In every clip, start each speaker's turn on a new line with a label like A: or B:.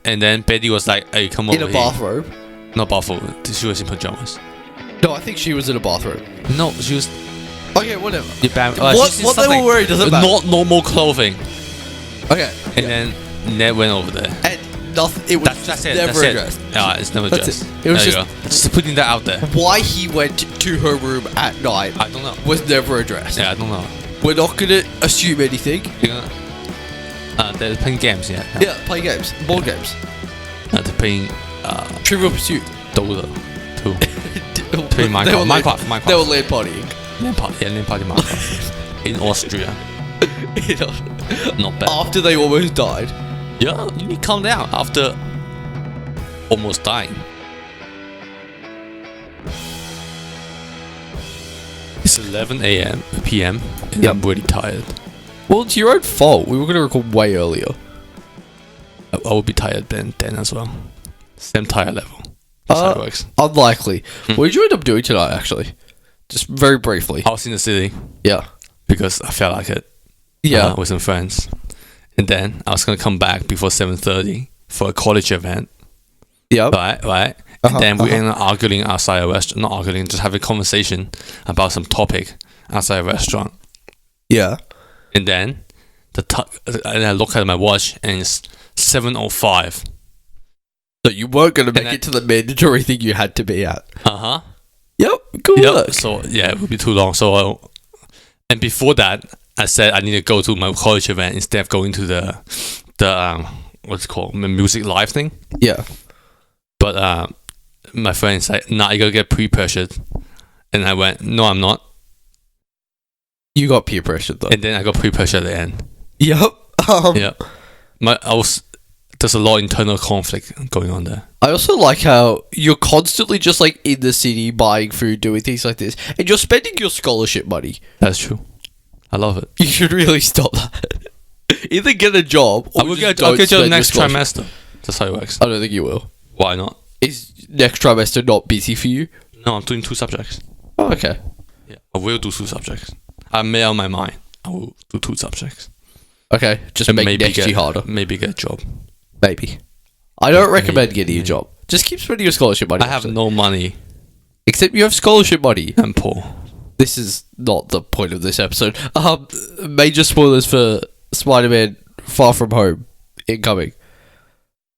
A: And then Betty was like, "Hey, come over
B: In a
A: here."
B: bathrobe?
A: Not bathrobe. She was in pajamas.
B: No, I think she was in a bathrobe.
A: No, she was.
B: Okay, whatever.
A: What
B: they were wearing doesn't matter.
A: Not normal clothing.
B: Okay.
A: And then Ned went over there.
B: And nothing. It was
A: That's it.
B: never
A: That's
B: addressed.
A: it. Yeah, it's never
B: That's
A: addressed.
B: it. It was
A: there you go. Just putting that out there.
B: Why he went to her room at night
A: I don't know.
B: was never addressed.
A: Yeah, I don't know.
B: We're not gonna assume anything.
A: They're playing games, yeah.
B: Yeah, play games, board games.
A: They're playing
B: Trivial Pursuit.
A: Dota too. Playing Minecraft.
B: They were LAN partying.
A: LAN party Minecraft in Austria. Not bad.
B: After they almost died.
A: Yeah, you need to calm down after almost dying. It's 11 p.m. and I'm really tired.
B: Well, it's your own fault. We were going to record way earlier.
A: I will be tired then as well. Same tired level. That's how it works.
B: Unlikely. What did you end up doing tonight, actually? Just very briefly.
A: I was in the city.
B: Yeah.
A: Because I felt like it.
B: Yeah.
A: With some friends. And then I was going to come back before 7:30 for a college event.
B: Yeah.
A: Right. And then we ended up arguing outside a restaurant. Not arguing, just having a conversation about some topic outside a restaurant.
B: Yeah.
A: And then and I look at my watch and it's 7:05.
B: So you weren't going to make it to the mandatory thing you had to be at. Yep. Good work.
A: So yeah, it would be too long. So and before that, I said I need to go to my college event instead of going to the what's it called, the music live thing.
B: Yeah.
A: But my friend said, "Nah, you gotta get pre-pressured," and I went, "No, I'm not."
B: You got peer pressured though.
A: And then I got pre-pressured at the end.
B: Yep.
A: Yeah. There's a lot of internal conflict going on there.
B: I also like how you're constantly just like in the city buying food, doing things like this, and you're spending your scholarship money.
A: That's true. I love it.
B: You should really stop that. Either get a job or
A: I'll get you next trimester. That's how it works.
B: I don't think you will.
A: Why not?
B: Is next trimester not busy for you?
A: No, I'm doing 2 subjects.
B: Oh, okay.
A: Yeah, I will do 2 subjects. I made up my mind. I will do 2 subjects.
B: Okay, just make next year harder.
A: Maybe get a job.
B: Maybe. I don't recommend getting a job. Just keep spending your scholarship money.
A: I have no money.
B: Except you have scholarship money.
A: I'm poor.
B: This is not the point of this episode. Major spoilers for Spiderman Far From Home incoming.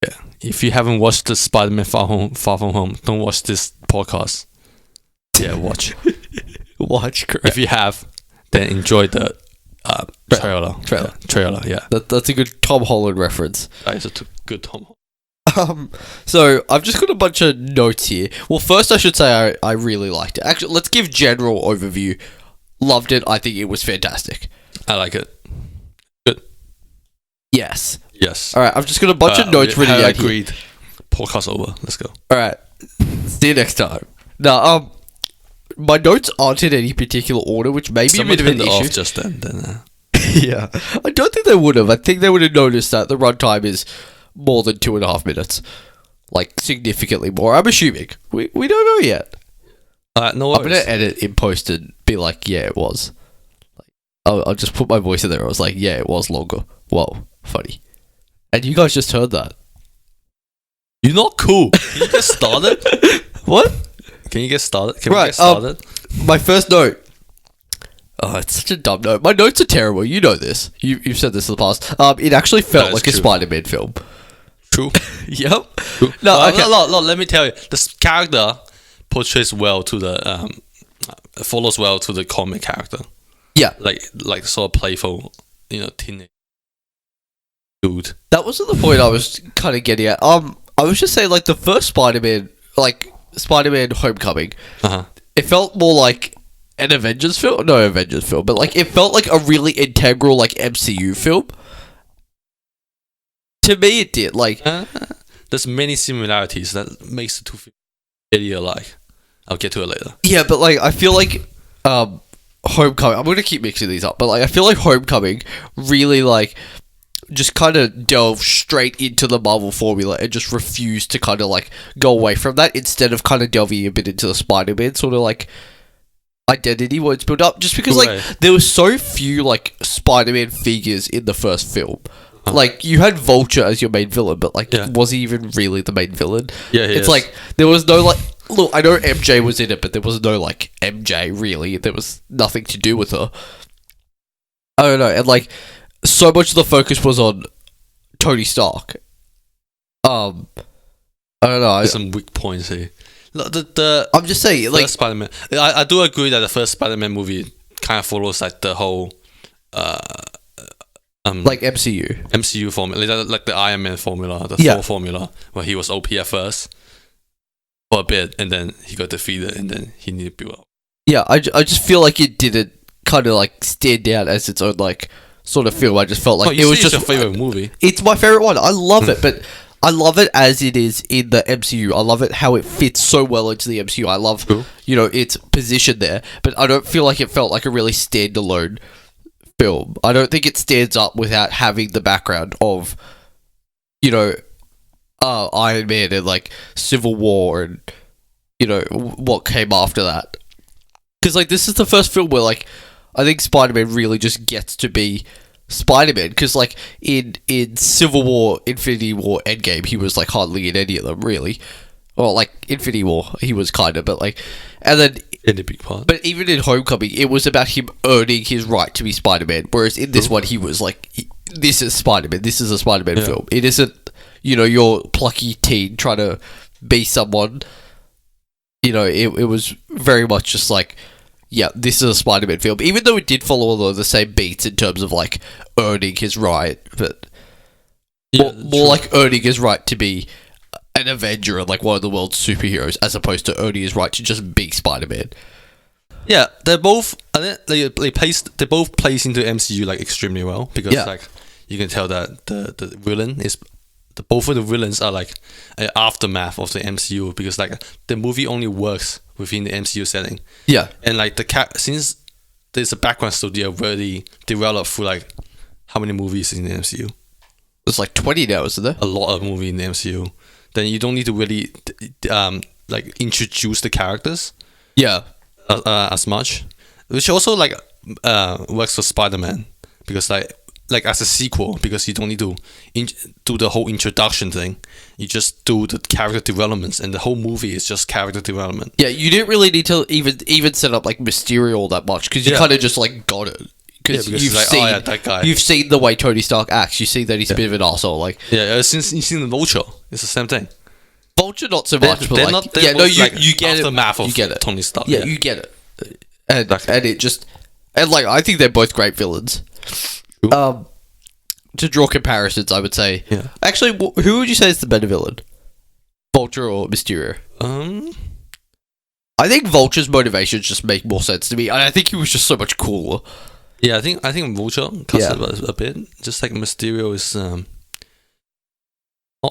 A: Yeah. If you haven't watched the Spiderman Far From Home, don't watch this podcast. Yeah, watch.
B: Watch, correct.
A: If you have, then enjoy the trailer. Trailer, yeah.
B: That's a good Tom Holland reference.
A: That is a good Tom Holland.
B: So I've just got a bunch of notes here. Well, first I should say I really liked it. Actually, let's give general overview. Loved it. I think it was fantastic.
A: I like it. Good.
B: Yes.
A: All
B: right. I've just got a bunch of notes written out
A: agreed. Podcast over. Let's go.
B: All right. See you next time. Now, my notes aren't in any particular order, which may be a bit of an issue.
A: Off just then.
B: Yeah. I don't think they would have. I think they would have noticed that the runtime is more than 2.5 minutes. Like, significantly more. I'm assuming. We don't know yet.
A: No worries.
B: I'm going to edit in post and be like, yeah, it was. I'll just put my voice in there. I was like, yeah, it was longer. Whoa, funny. And you guys just heard that.
A: You're not cool. Can you get started?
B: What?
A: Can you get started? Can we get started?
B: My first note. Oh, it's such a dumb note. My notes are terrible. You know this. You've said this in the past. It actually felt like a Spider-Man film.
A: True.
B: Yep.
A: True.
B: No, okay.
A: Let me tell you. This character portrays well to the follows well to the comic character.
B: Yeah.
A: Like sort of playful, teenage dude.
B: That wasn't the point I was kind of getting at. I was just saying, like, the first Spider-Man, like Spider-Man Homecoming, it felt more like an Avengers film. No, Avengers film, but like it felt like a really integral like MCU film. To me, it did. Like,
A: there's many similarities that makes the two films very alike. I'll get to it later.
B: Yeah, but like I feel like Homecoming. I'm gonna keep mixing these up, but like I feel like Homecoming really like just kind of delved straight into the Marvel formula and just refused to kind of like go away from that, instead of kind of delving a bit into the Spider-Man sort of like identity where it's built up, just because like there were so few like Spider-Man figures in the first film. like you had Vulture as your main villain, but like
A: Yeah.
B: was he even really the main villain?
A: Yeah, he
B: it's
A: is.
B: like there was no like. Look, I know MJ was in it, but there was no like MJ really. There was nothing to do with her. I don't know, and like so much of the focus was on Tony Stark. I don't know.
A: There's some weak points here. The
B: I'm just saying, like,
A: first Spider-Man. I do agree that the first Spider-Man movie kind of follows like the whole
B: like MCU.
A: MCU formula, like the Iron Man formula, the
B: Yeah.
A: Thor formula, where he was OP at first for a bit, and then he got defeated, and then he needed to build up.
B: Yeah, I just feel like it didn't kind of like stand out as its own like sort of film. I just felt like
A: Oh, you
B: it was
A: say it's
B: just
A: your favorite movie.
B: It's my favorite one. I love it, but I love it as it is in the MCU. I love it how it fits so well into the MCU. I love,
A: Cool.
B: its position there, but I don't feel like it felt like a really standalone film. I don't think it stands up without having the background of, Iron Man and like Civil War and, what came after that. Because like this is the first film where like I think Spider-Man really just gets to be Spider-Man, because like in Civil War, Infinity War, Endgame, he was like hardly in any of them really, or like Infinity War he was kind of, but like, and then
A: In a big part.
B: but even in Homecoming it was about him earning his right to be Spider-Man, whereas in this one he was like, this is Spider-Man, this is a Spider-Man film. It isn't your plucky teen trying to be someone. It was very much just like, yeah, this is a Spider-Man film, even though it did follow all of the same beats in terms of like earning his right, but more like earning his right to be an Avenger and like one of the world's superheroes, as opposed to earning his right to just be Spider-Man.
A: Yeah, they're both. I think they both place into MCU like extremely well, because like you can tell that the villain is. Both of the villains are like an aftermath of the MCU, because like the movie only works within the MCU setting.
B: Yeah,
A: and like since there's a background story already developed through like how many movies in the MCU?
B: it's like 20 now, isn't there?
A: A lot of movie in the MCU. Then you don't need to really like introduce the characters
B: Yeah,
A: as much, which also like works for Spider-Man, because like as a sequel, because you don't need to do the whole introduction thing. You just do the character developments, and the whole movie is just character development.
B: yeah. You didn't really need to even set up like Mysterio all that much, because you kind of just like got it. Because
A: because
B: you've
A: it's like,
B: seen,
A: oh yeah, that guy.
B: You've seen the way Tony Stark acts. You see that he's a bit of an arsehole. Like
A: Since you've seen the Vulture, it's the same thing.
B: Vulture, not so much. But
A: They're
B: like,
A: not. They're
B: you
A: like
B: you get it.
A: aftermath of
B: You get it.
A: Tony Stark.
B: Yeah, you get it. And
A: Exactly.
B: and it just, and like I think they're both great villains.
A: Cool.
B: To draw comparisons, I would say.
A: Yeah.
B: Actually, who would you say is the better villain? Vulture or Mysterio? I think Vulture's motivations just make more sense to me, and I think he was just so much cooler.
A: Yeah, I think Vulture cuts it a bit. Just like Mysterio is not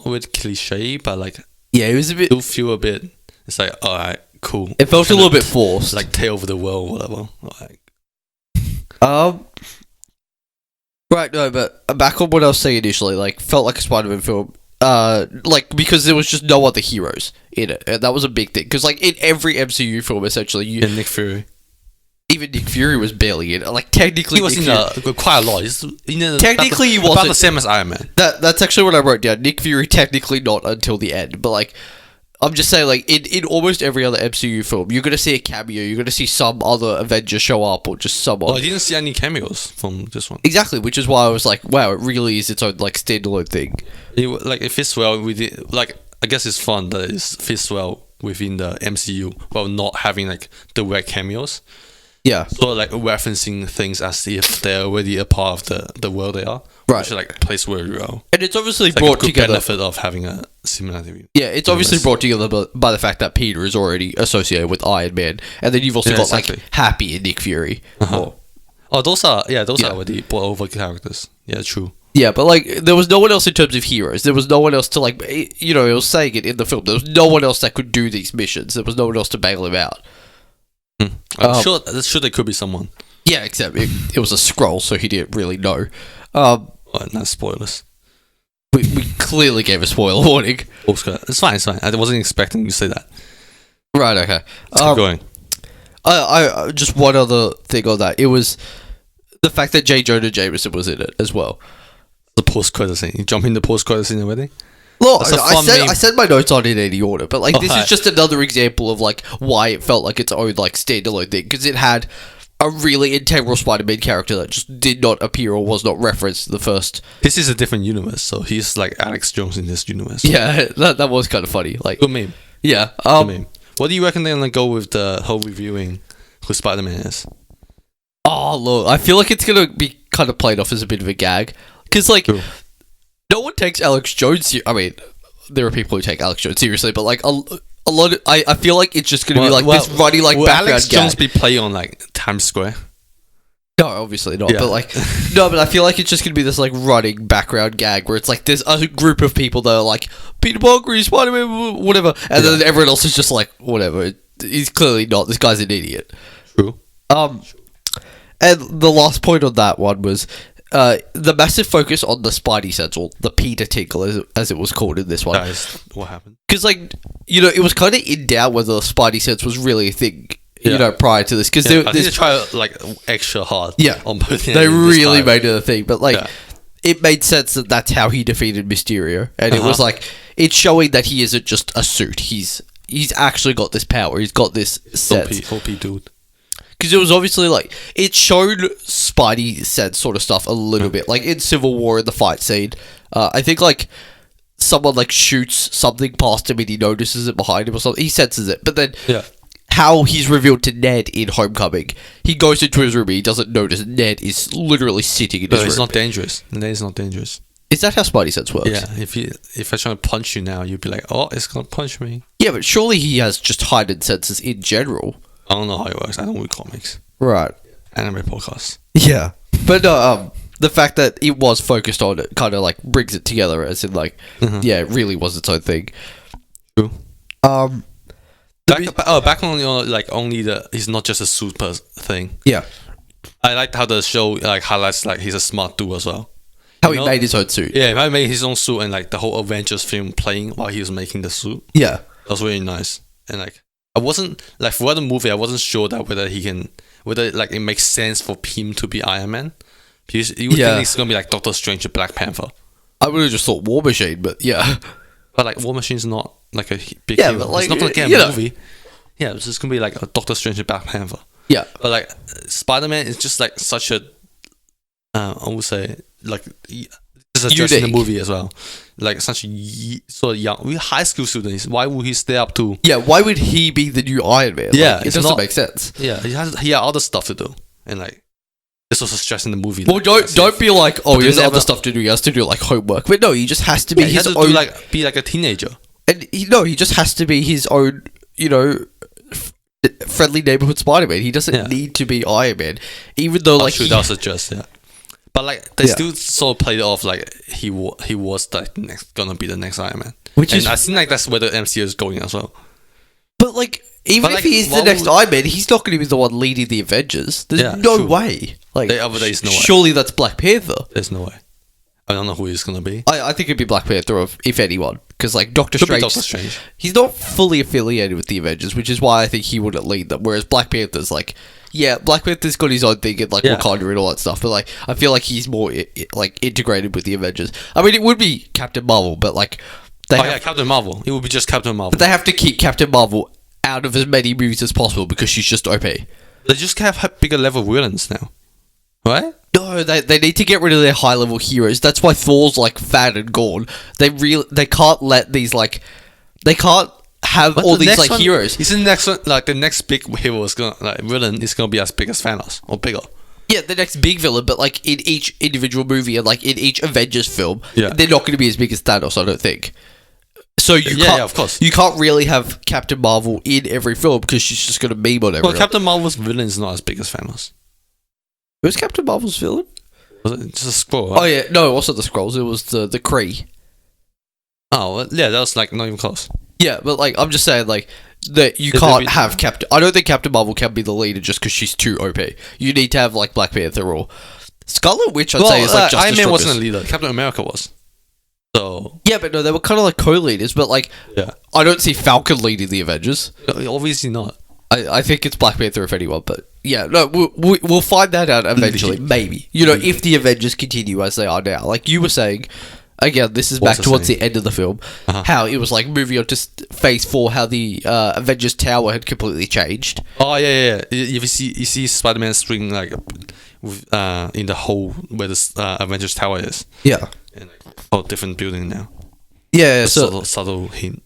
A: really cliche, but like
B: Yeah, it was a bit.
A: do feel a bit. It's like, alright, cool.
B: It felt a little bit forced.
A: like take over the world, whatever. Like,
B: Right, no, but back on what I was saying initially, like, felt like a Spider-Man film. Like, because there was just no other heroes in it, and that was a big thing. Because, like, in every MCU film, essentially,
A: and Nick Fury.
B: even Nick Fury was barely in it. Like, technically,
A: He was
B: Nick
A: in
B: Fury,
A: quite a lot. He's
B: Technically, he
A: about
B: wasn't-
A: the same as Iron Man.
B: that's actually what I wrote down. Nick Fury technically not until the end, but like, I'm just saying, like, in almost every other MCU film, you're gonna see a cameo, you're gonna see some other Avenger show up, or just someone.
A: Well, I didn't see any cameos from this one.
B: Exactly, which is why I was like, wow, it really is its own like standalone thing.
A: It fits well with it. Like, I guess it's fun that it fits well within the MCU while not having like direct cameos.
B: Yeah,
A: So like referencing things as if they're already a part of the world they are.
B: Right.
A: Which like plays very well.
B: and it's obviously
A: It's like a
B: brought
A: good
B: together.
A: benefit of having a similarity.
B: Yeah, it's obviously
A: Yes.
B: brought together by the fact that Peter is already associated with Iron Man, and then you've also
A: Yeah,
B: got
A: exactly.
B: like Happy and Nick Fury.
A: Uh-huh. Oh, those are
B: Yeah.
A: already brought over characters. Yeah, true.
B: Yeah, but like there was no one else in terms of heroes. There was no one else to like, it was saying it in the film. There was no one else that could do these missions. There was no one else to bail him out.
A: I'm sure there could be someone.
B: Yeah, except it was a scroll, so he didn't really know.
A: Oh, not spoilers.
B: We clearly gave a spoiler warning.
A: Oscar. It's fine. I wasn't expecting you to say that.
B: Right. Okay.
A: Keep going.
B: I just one other thing on that. It was the fact that J. Jonah Jameson was in it as well.
A: the post-credit scene. You jump in the post-credit scene already?
B: Look,
A: That's a
B: I
A: fun
B: said
A: meme.
B: I said my notes aren't in any order, but like this
A: Alright.
B: is just another example of like why it felt like its own like standalone thing, because it had a really integral Spider-Man character that just did not appear or was not referenced in the first.
A: This is a different universe, so he's like Alex Jones in this universe.
B: Yeah, that was kind of funny. Like,
A: Good meme.
B: yeah,
A: Good meme. What do you reckon they're gonna go with the whole reviewing who Spider-Man is?
B: oh look, I feel like it's gonna be kind of played off as a bit of a gag, because like
A: True.
B: no one takes Alex Jones. I mean, there are people who take Alex Jones seriously, but like a lot of, I feel like it's just gonna be like this runny like
A: will
B: background
A: Alex
B: gag.
A: Jones be playing on like Times Square?
B: No, obviously not.
A: Yeah.
B: But like, no, but I feel like it's just gonna be this like running background gag where it's like there's a group of people that are like Peter Parker, Spider-Man, whatever, and then everyone else is just like whatever. He's clearly not. This guy's an idiot.
A: True.
B: And the last point on that one was the massive focus on the Spidey sense, or the Peter Tinkle as it was called in this one.
A: That is what happened.
B: Because like, you know, it was kind of in doubt whether the Spidey sense was really a thing. You
A: Yeah.
B: know, prior to this, because
A: I think they try like extra hard.
B: Yeah.
A: On both
B: they
A: ends of
B: really
A: this
B: made it a thing, but like
A: Yeah.
B: it made sense that that's how he defeated Mysterio, and it was
A: Uh-huh.
B: like it's showing that he isn't just a suit. He's actually got this power. He's got this sense.
A: OP dude.
B: Because it was obviously like it showed Spidey sense sort of stuff a little bit, like in Civil War in the fight scene. I think like someone like shoots something past him and he notices it behind him or something. He senses it, but then
A: Yeah.
B: how he's revealed to Ned in Homecoming, he goes into his room and he doesn't notice Ned is literally sitting in his
A: No,
B: room.
A: it's not dangerous. It's not dangerous.
B: Is that how Spidey sense works?
A: Yeah. If I try to punch you now, you'd be like, oh, it's gonna punch me.
B: Yeah, but surely he has just heightened senses in general.
A: I don't know how it works. I don't read comics.
B: Right.
A: Anime podcasts.
B: Yeah. But the fact that it was focused on it kind of like brings it together, as in like, yeah, it really was its own thing.
A: True.
B: The
A: Back on like only he's not just a super thing.
B: yeah.
A: I liked how the show like highlights like he's a smart dude as well.
B: How
A: You
B: he
A: know?
B: made his own suit.
A: Yeah, he made his own suit and like the whole Avengers film playing while he was making the suit.
B: Yeah.
A: That was really nice. And like I wasn't like for the movie I wasn't sure that whether like it makes sense for him to be Iron Man. Because you would
B: Yeah.
A: think it's gonna be like Doctor Strange or Black Panther.
B: I would have just thought War Machine, but yeah.
A: But like War Machine's not like a big
B: Yeah,
A: hero.
B: but, like,
A: it's not gonna get
B: you
A: a
B: know.
A: movie. Yeah, it's just gonna be like a Doctor Strange and Black Panther.
B: Yeah.
A: But like Spider-Man is just like such a I would say like it's addressed in the
B: Unique.
A: movie as well. Like such a sort of young, high school students. Why would he stay up to?
B: Yeah, why would he be the new Iron Man?
A: Yeah,
B: Like, it
A: it's
B: doesn't
A: not-
B: make sense.
A: Yeah, he had other stuff to do, and like this was a stress in the movie.
B: Well,
A: like,
B: don't be like, oh,
A: But
B: he has
A: they
B: other
A: never-
B: stuff to do. He has to do like homework. But no, he just has to be
A: Yeah, he
B: his
A: had to
B: own.
A: do, be like a teenager.
B: And he just has to be his own. You know, friendly neighborhood Spider-Man. He doesn't
A: Yeah.
B: need to be Iron Man, even though like
A: True,
B: he-
A: that was a just But like they
B: Yeah.
A: still sort of played it off like he was like gonna be the next Iron Man,
B: Which
A: and
B: is-
A: I think like that's where the MCU is going as well.
B: But like, even
A: But,
B: if
A: like,
B: he is the
A: why
B: next
A: would-
B: Iron Man, he's not going to be the one leading the Avengers. There's
A: Yeah,
B: no
A: true.
B: way. Like,
A: There's no way.
B: surely that's Black Panther.
A: There's no way. I don't know who he's gonna be.
B: I think it'd be Black Panther if anyone, because like Doctor
A: Could be
B: Strange,
A: Doctor Strange.
B: he's not fully affiliated with the Avengers, which is why I think he wouldn't lead them. Whereas Black Panther's like, yeah, Black Panther's got his own thing and like
A: Yeah.
B: Wakanda and all that stuff, but like I feel like he's more like integrated with the Avengers. I mean, it would be Captain Marvel, but like they
A: Oh
B: have,
A: yeah, Captain Marvel. It would be just Captain Marvel.
B: they have to keep Captain Marvel out of as many movies as possible because she's just OP.
A: They just have bigger level villains now, right?
B: No, they need to get rid of their high level heroes. That's why Thor's like fat and gone. They can't let these like they can't have
A: But
B: all
A: the
B: these
A: next
B: like
A: one-
B: heroes.
A: Is the next one like the next big hero is gonna like villain is gonna be as big as Thanos or bigger?
B: Yeah, the next big villain, but like in each individual movie and like in each Avengers film,
A: Yeah.
B: they're not going to be as big as Thanos, I don't think. So you
A: Yeah,
B: can't,
A: yeah, of course.
B: you can't really have Captain Marvel in every film because she's just going to meme on everyone.
A: Well, Captain Marvel's villain is not as big as Thanos.
B: Who's Captain Marvel's villain?
A: Was it just a scroll?
B: Oh yeah, no, it wasn't the Skrulls. It was the Kree.
A: Oh, well, yeah, that was like not even close.
B: Yeah, but like I'm just saying, like that you
A: Is
B: can't
A: there-
B: have Captain. I don't think Captain Marvel can be the leader just because she's too OP. You need to have like Black Panther or Scarlet Witch. I'd say is like just
A: Iron
B: the
A: Man wasn't a
B: strongest.
A: leader. Captain America was. So
B: Yeah, but no, they were kind of like co-leaders. But like,
A: yeah,
B: I don't see Falcon leading the Avengers.
A: obviously not.
B: I think it's Black Panther if anyone, but Yeah, no, we'll find that out eventually. Maybe, if the Avengers continue as they are now, like you were saying. Again, this is back towards the end of the film. How it was like moving on to Phase 4, how the Avengers Tower had completely changed.
A: Oh yeah. You see Spider-Man swing like in the hole where the Avengers Tower is.
B: Yeah,
A: and like, different building now.
B: Yeah,
A: subtle hint.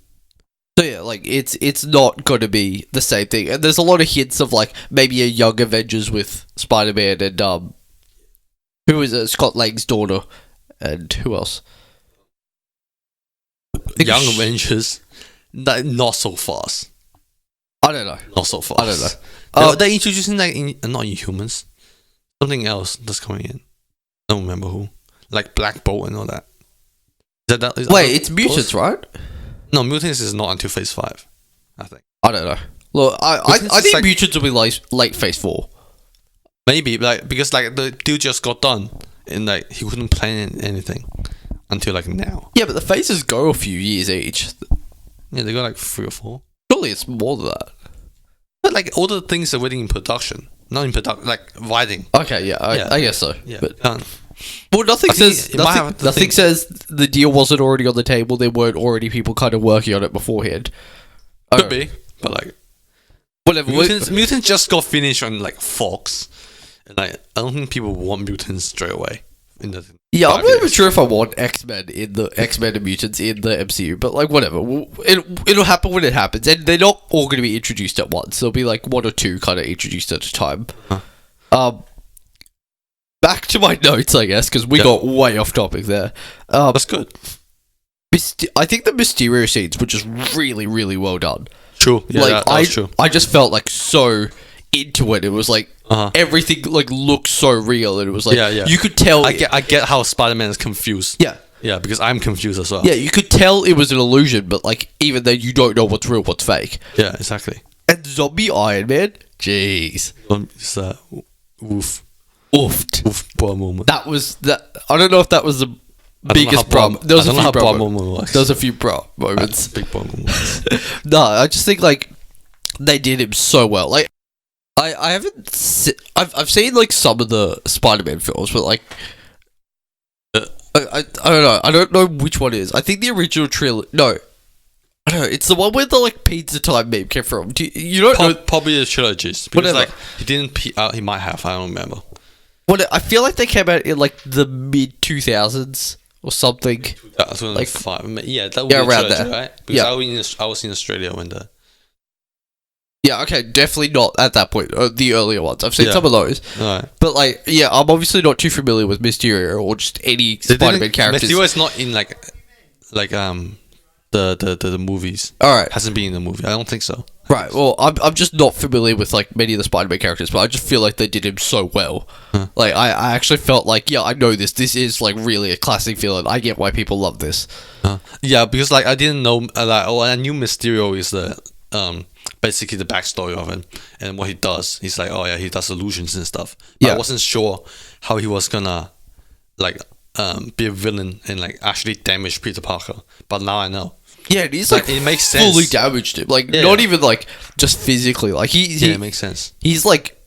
B: So yeah, like it's not going to be the same thing, and there's a lot of hints of like maybe a young Avengers with Spider-Man and who is it? Scott Lang's daughter, and who else?
A: Young Avengers, not so fast.
B: I don't know.
A: Not so fast.
B: I don't know.
A: They're introducing like not Inhumans, something else that's coming in. I don't remember who. Like Black Bolt and all that.
B: Wait, it's mutants, right?
A: No, mutants is not until Phase 5. I think.
B: I don't know. Look, I think like, mutants will be late Phase 4.
A: Maybe because the deal just got done and like he couldn't plan anything until like now.
B: Yeah, but the phases go a few years each.
A: Yeah, they got like 3 or 4.
B: Surely it's more than that.
A: But like all the things are already in production, not in production, like writing.
B: Okay, yeah, I guess so.
A: Yeah,
B: but
A: done.
B: Well, nothing says the deal wasn't already on the table. There weren't already people kind of working on it beforehand.
A: Could be, but like
B: whatever.
A: Mutants just got finished on like Fox, and like I don't think people want mutants straight away. I'm
B: not even sure if I want X-Men and mutants in the MCU, but like whatever. It'll happen when it happens, and they're not all going to be introduced at once. There'll be like 1 or 2 kind of introduced at a time. Back to my notes, I guess, because we got way off topic there.
A: That's good.
B: I think the Mysterio scenes were just really, really well done.
A: True. Yeah,
B: like,
A: that was true.
B: I just felt like so into it. It was like everything like looked so real, and it was like you could tell.
A: I get how Spider-Man is confused.
B: Yeah.
A: Yeah, because I'm confused as well.
B: Yeah, you could tell it was an illusion, but like even then, you don't know what's real, what's fake.
A: Yeah, exactly.
B: And Zombie Iron Man, jeez,
A: it's woof.
B: Oofed.
A: Oof, bra moment.
B: That was that. I don't know if that was the biggest bra. There was a few bra moments. There was a few bra moments.
A: Big bra moments.
B: No, I just think like they did him so well. Like I haven't. I've seen like some of the Spider-Man films, but like I don't know. I don't know which one it is. I think the original trilogy. No. I don't know. It's the one where the like pizza time meme came from. You don't know?
A: Probably the trilogies. Because like he didn't. He might have. I don't remember.
B: I feel like they came out in like the mid 2000s or something.
A: 2005. Yeah, that was
B: around there,
A: right? Because I was in Australia when the.
B: Yeah, okay, definitely not at that point. The earlier ones, I've seen some of those.
A: Right.
B: But like, yeah, I'm obviously not too familiar with Mysterio or just any Spider-Man characters.
A: Mysterio is not in like the movies.
B: All right,
A: hasn't been in the movie. I don't think so.
B: Right. Well, I'm just not familiar with like many of the Spider-Man characters, but I just feel like they did him so well. Like I actually felt like I know this. This is like really a classic villain. I get why people love this.
A: Yeah, because like I didn't know I knew Mysterio is the basically the backstory of him and what he does. He's like he does illusions and stuff. But I wasn't sure how he was gonna like be a villain and like actually damage Peter Parker. But now I know.
B: Yeah, and he's like
A: it makes sense.
B: Fully damaged him. Like not even like just physically. Like
A: it makes sense.
B: He's like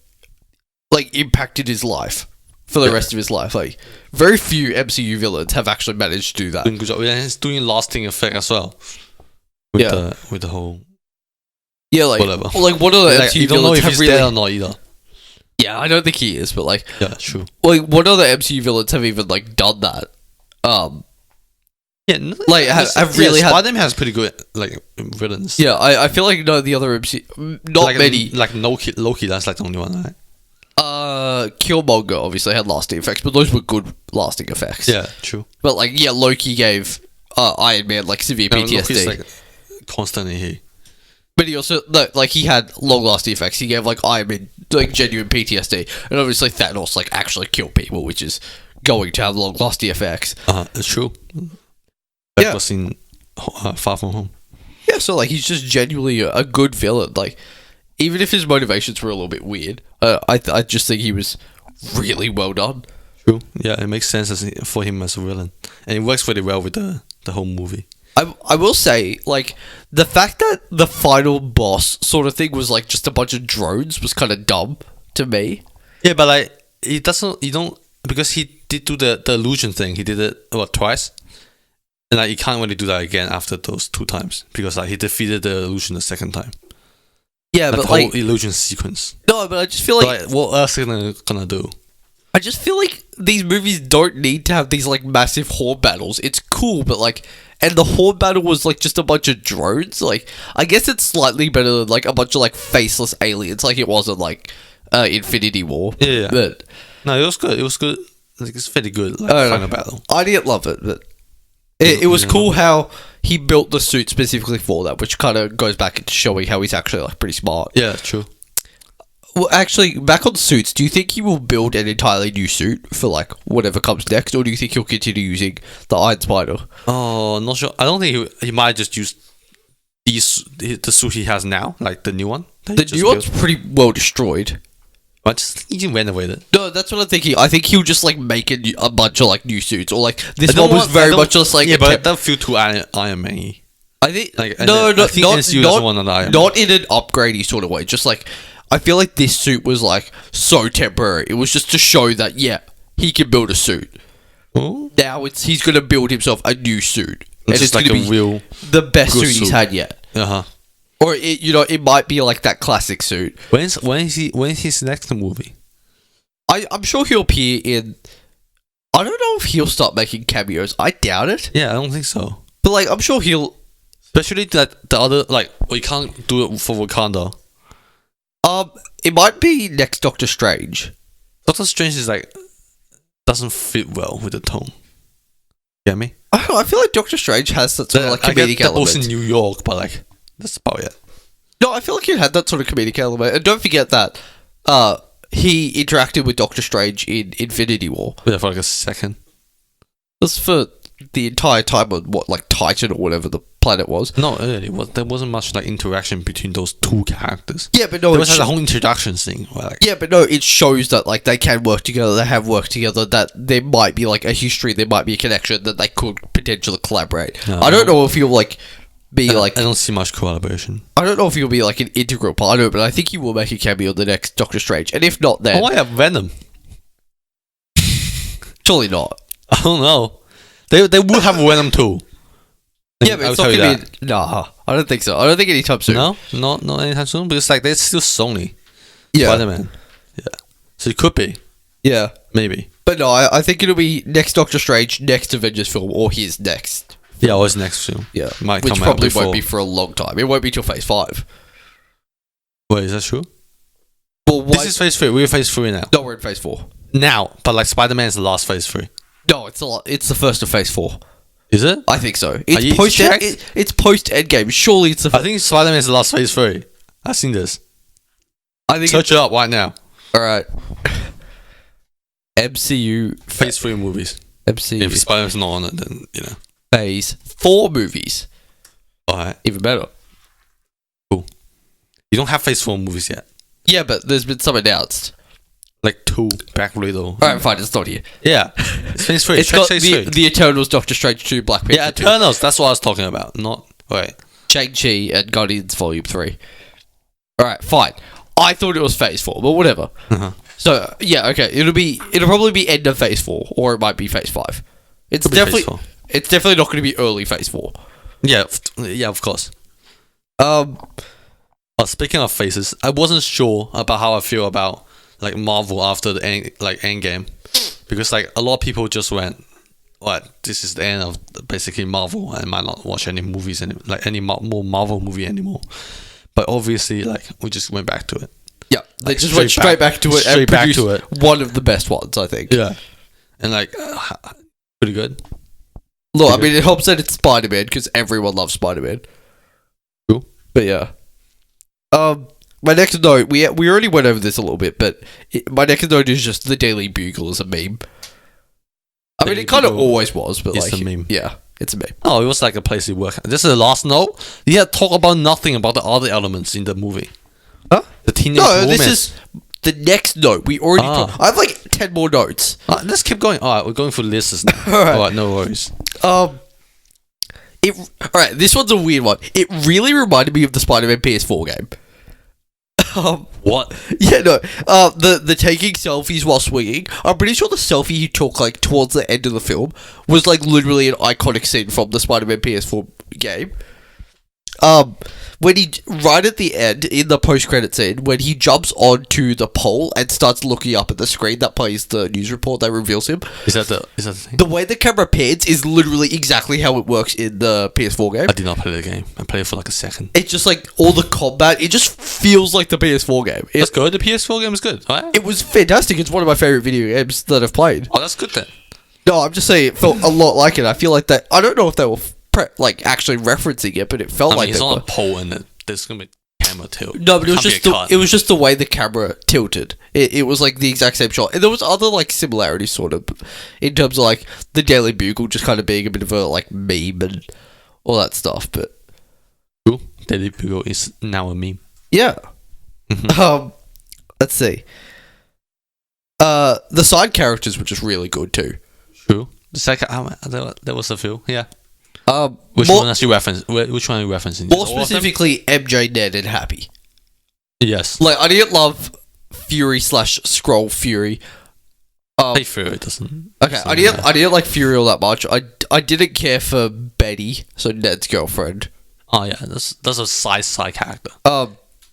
B: impacted his life for the rest of his life. Like very few MCU villains have actually managed to do that.
A: Doing good job. Yeah, it's doing lasting effect as well. With the whole
B: like
A: whatever.
B: Like one of the MCU
A: you don't know
B: villains
A: if
B: have
A: he's
B: really
A: dead or not either.
B: Yeah, I don't think he is, but like
A: true.
B: Like one of the MCU villains have even like done that.
A: Yeah,
B: like have really had.
A: Spider-Man has pretty good like villains.
B: Yeah, I feel like none of the other MCU, not
A: like,
B: many.
A: Like Loki, that's like the only one, right?
B: Killmonger obviously had lasting effects, but those were good lasting effects.
A: Yeah, true.
B: But like, Loki gave Iron Man like severe PTSD.
A: Loki's, like, constantly here.
B: But he also he had long lasting effects. He gave like Iron Man like genuine PTSD, and obviously Thanos like actually killed people, which is going to have long lasting effects.
A: It's true. That was in Far From Home.
B: Yeah, so like he's just genuinely a good villain. Like even if his motivations were a little bit weird, I just think he was really well done.
A: True. Yeah, it makes sense for him as a villain, and it works really well with the whole movie.
B: I will say, like, the fact that the final boss sort of thing was like just a bunch of drones was kind of dumb to me.
A: Yeah, but like he doesn't. You don't because he did do the illusion thing. He did it twice, and like you can't really do that again after those 2 times because like he defeated the illusion the second time.
B: Yeah,
A: Like,
B: but
A: the
B: like
A: whole illusion sequence.
B: no, but I just feel like
A: Like, what else are they gonna do?
B: I just feel like these movies don't need to have these like massive horde battles. It's cool, but like, and the horde battle was like just a bunch of drones. Like, I guess it's slightly better than like a bunch of like faceless aliens. Like, it wasn't like Infinity War.
A: Yeah.
B: But
A: No, it was good. It was good. Like, it's very good. Like,
B: I don't
A: final
B: know.
A: battle.
B: I didn't love it, but it was cool how he built the suit specifically for that, which kind of goes back into showing how he's actually like pretty smart.
A: Yeah, true.
B: Well, actually, back on suits, do you think he will build an entirely new suit for like whatever comes next, or do you think he'll continue using the Iron Spider?
A: Oh, not sure. I don't think he might just use the suit he has now, like the new one.
B: The new one's pretty well destroyed.
A: But just you can renovate it.
B: No, that's what I'm thinking. I think he'll just like make a bunch of like new suits, or like this
A: I don't
B: one was
A: want-
B: very
A: I don't-
B: much just like
A: yeah, but that feel too Iron Man.
B: I think
A: Like,
B: no,
A: I
B: no,
A: think
B: not
A: MCU doesn't want an Iron Man.
B: not in an upgradey sort of way. Just like I feel like this suit was like so temporary. It was just to show that he can build a suit.
A: Oh,
B: Now he's gonna build himself a new suit, and
A: just
B: it's
A: like
B: gonna
A: a
B: be
A: real.
B: the best
A: good
B: suit he's
A: suit.
B: had yet. Or it might be like that classic suit.
A: When is his next movie?
B: I'm sure he'll appear in. I don't know if he'll start making cameos. I doubt it.
A: Yeah, I don't think so.
B: But like, I'm sure he'll.
A: Especially that the other we can't do it for Wakanda.
B: It might be next Doctor Strange.
A: Doctor Strange is like doesn't fit well with the tone. Get me?
B: I don't know, I feel like Doctor Strange has that sort of like
A: I get
B: comedic
A: that was
B: element.
A: in New York, but like that's about it.
B: No, I feel like it had that sort of comedic element. And don't forget that he interacted with Doctor Strange in Infinity War.
A: Yeah, for like a second.
B: That's for the entire time on like Titan or whatever the planet was.
A: No, really, there wasn't much like interaction between those 2 characters.
B: Yeah, but no,
A: There was like a whole introduction thing. Where, like,
B: yeah, but no, it shows that like they can work together. They have worked together. That there might be like a history. There might be a connection that they could potentially collaborate.
A: No.
B: I don't know if he'll like be like.
A: I don't see much collaboration.
B: I don't know if he'll be like an integral part of it, but I think he will make a cameo in the next Doctor Strange. And if not, then
A: Oh, I have Venom.
B: surely not.
A: I don't know. They will have Venom too.
B: Yeah, but it's not gonna be. Nah, I don't think so. I don't think anytime soon.
A: No, not anytime soon. Because like they're still Sony.
B: Yeah,
A: Spider-Man. Yeah. So it could be.
B: yeah.
A: Maybe.
B: But no, I think it'll be next Doctor Strange, next Avengers film, or his next.
A: Yeah, or his next film.
B: Yeah,
A: Might
B: which
A: come out
B: probably
A: before.
B: won't be for a long time. It won't be till Phase 5.
A: Wait, is that true?
B: Well, why?
A: This is Phase 3. We're Phase 3 now.
B: No, we're in Phase 4.
A: Now, but like Spider-Man is the last Phase 3.
B: No, it's a lot. It's the first of Phase 4.
A: Is it?
B: I think so.
A: you
B: It's post.
A: checked?
B: It's post Endgame. Surely it's the.
A: I think Spider-Man is the last Phase 3. I've seen this.
B: I think.
A: Search it up right now.
B: All right. MCU.
A: Phase 3 movies.
B: MCU.
A: If Spider-Man's not on it, then, you know.
B: Phase 4 movies.
A: Alright.
B: Even better.
A: You don't have Phase 4 movies yet.
B: Yeah, but there's been some announced.
A: Like 2. Black Widow.
B: Alright, fine. It's not here.
A: Yeah. It's Phase 3.
B: It's got
A: Phase
B: the,
A: 3.
B: the Eternals, Doctor Strange 2, Black Panther
A: Yeah,
B: 2,
A: Eternals. That's what I was talking about. Not... Wait.
B: Shang-Chi, and Guardians Volume 3. Alright, fine. I thought it was Phase 4, but whatever.
A: Uh-huh.
B: So, yeah, okay. It'll probably be end of Phase 4, or it might be Phase 5. It's
A: Could be
B: definitely...
A: Phase 4.
B: It's definitely not going to be early Phase 4.
A: Yeah, yeah, of course.
B: Um,
A: Speaking of phases, I wasn't sure about how I feel about like Marvel after the Endgame, because like a lot of people just went, "What? This is the end of basically Marvel. I might not watch any movies any more Marvel movie anymore." But obviously, like we just went back to it.
B: Yeah, they
A: Like,
B: just went straight back to it
A: straight
B: and
A: back
B: produced
A: to it.
B: one of the best ones, I think.
A: Yeah, and like pretty good.
B: Look, I mean, it helps that it's Spider-Man because everyone loves Spider-Man.
A: Cool.
B: But yeah. My next note, we already went over this a little bit, but my next note is just the Daily Bugle as a meme. I mean,
A: Daily
B: it kind of
A: Bugle
B: always was, but
A: is
B: like,
A: a meme.
B: yeah, it's a meme.
A: Oh, it was like a place you work. This is the last note. Yeah, talk about nothing about the other elements in the movie.
B: Huh?
A: The teenage
B: No,
A: romance.
B: this is the next note. We already. I have like 10 more notes.
A: Let's keep going. All right, we're going through lists now.
B: Alright.
A: All right, no worries.
B: Alright, this one's a weird one. It really reminded me of the Spider-Man PS4 game.
A: What?
B: Yeah, no. The taking selfies while swinging. I'm pretty sure the selfie he took like towards the end of the film was like literally an iconic scene from the Spider-Man PS4 game. When he right at the end in the post-credit scene, when he jumps onto the pole and starts looking up at the screen that plays the news report that reveals him.
A: Is that the thing?
B: The way the camera pans is literally exactly how it works in the PS4 game.
A: I did not play the game. I played it for like a second.
B: It's just like all the combat. It just feels like the PS4 game.
A: That's good. The PS4 game is good, right?
B: It was fantastic. It's one of my favorite video games that I've played.
A: Oh, that's good then.
B: No, I'm just saying it felt a lot like it. I feel like that. I don't know if they were actually referencing it, but it felt like
A: it's
B: they
A: not
B: were.
A: a pole and there's gonna be camera tilt.
B: No, but it
A: Can't
B: was just the way the camera tilted. It was like the exact same shot, and there was other like similarities sort of in terms of like the Daily Bugle just kind of being a bit of a like meme and all that stuff. But
A: Cool. Daily Bugle is now a meme.
B: yeah, let's see. The side characters were just really good too.
A: True. The second, there was a few. Yeah. Which
B: more,
A: one are you referencing? Which one are you referencing?
B: more specifically, MJ, Ned, and Happy.
A: Yes.
B: Like I didn't love Fury / Scroll Fury.
A: Play through it doesn't.
B: Okay, I didn't like Fury all that much. I didn't care for Betty, so Ned's girlfriend.
A: Oh yeah, that's a side character.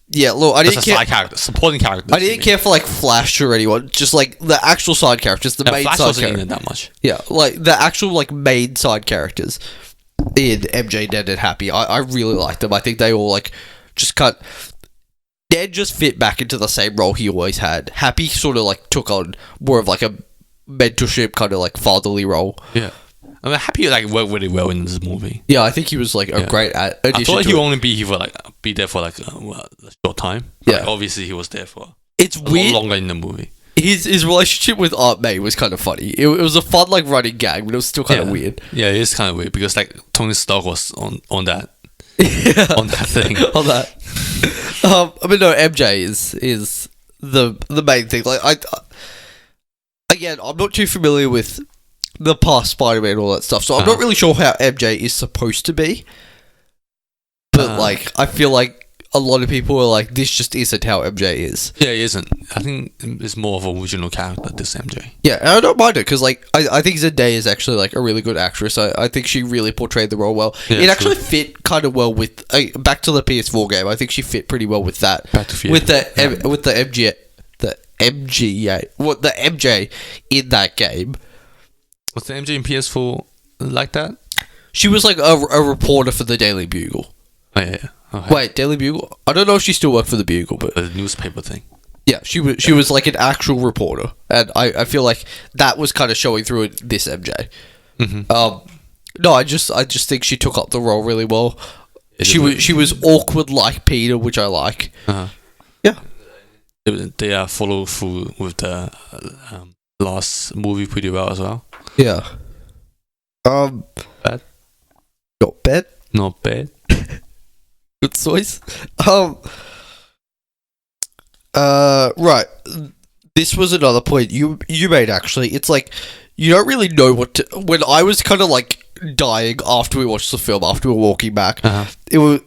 B: Yeah, look, I
A: That's
B: didn't
A: a
B: care.
A: side character, supporting character.
B: I didn't care for like Flash or anyone. Just like the actual side characters, the main
A: Flash
B: side
A: wasn't in
B: characters.
A: it that much.
B: Yeah, like the actual like main side characters in MJ, Ned, and Happy. I really liked them. I think they all like just cut. Ned just fit back into the same role he always had. Happy sort of like took on more of like a mentorship kind of like fatherly role.
A: Yeah. I'm happy like worked really well in this movie.
B: Yeah, I think he was like a great addition.
A: I thought
B: to
A: he
B: it.
A: would only be there for like a short time.
B: Yeah.
A: Like, obviously he was there for
B: It's
A: a lot
B: weird.
A: longer in the movie.
B: His relationship with Aunt May was kind of funny. It was a fun like running gag, but it was still kind of weird.
A: Yeah, it is kind of weird because like Tony Stark was on that on that thing.
B: On that. I mean, no, MJ is the main thing. Like again, I'm not too familiar with the past Spider-Man and all that stuff, so I'm not really sure how MJ is supposed to be. But like, I feel like a lot of people are like, this just isn't how MJ is.
A: Yeah, it isn't. I think it's more of an original character, this MJ.
B: Yeah, and I don't mind it because like I think Zendaya is actually like a really good actress. I think she really portrayed the role well.
A: Yeah,
B: it actually fit kind of well with back to the PS4 game. I think she fit pretty well with that.
A: Back to
B: with the MJ in that game.
A: Was the MJ in PS4 like that?
B: She was like a reporter for the Daily Bugle.
A: Oh yeah. Okay.
B: Wait, Daily Bugle? I don't know if she still worked for the Bugle, but
A: The newspaper thing.
B: yeah, she was like an actual reporter, and I feel like that was kind of showing through in this MJ.
A: Mm-hmm.
B: No, I just think she took up the role really well. She was awkward like Peter, which I like.
A: Uh-huh.
B: Yeah,
A: They follow through with the last movie pretty well as well.
B: yeah.
A: Bad.
B: Not bad.
A: Not bad.
B: Good choice. Right. This was another point you made actually. It's like you don't really know what to. When I was kind of like dying after we watched the film, after we were walking back, it was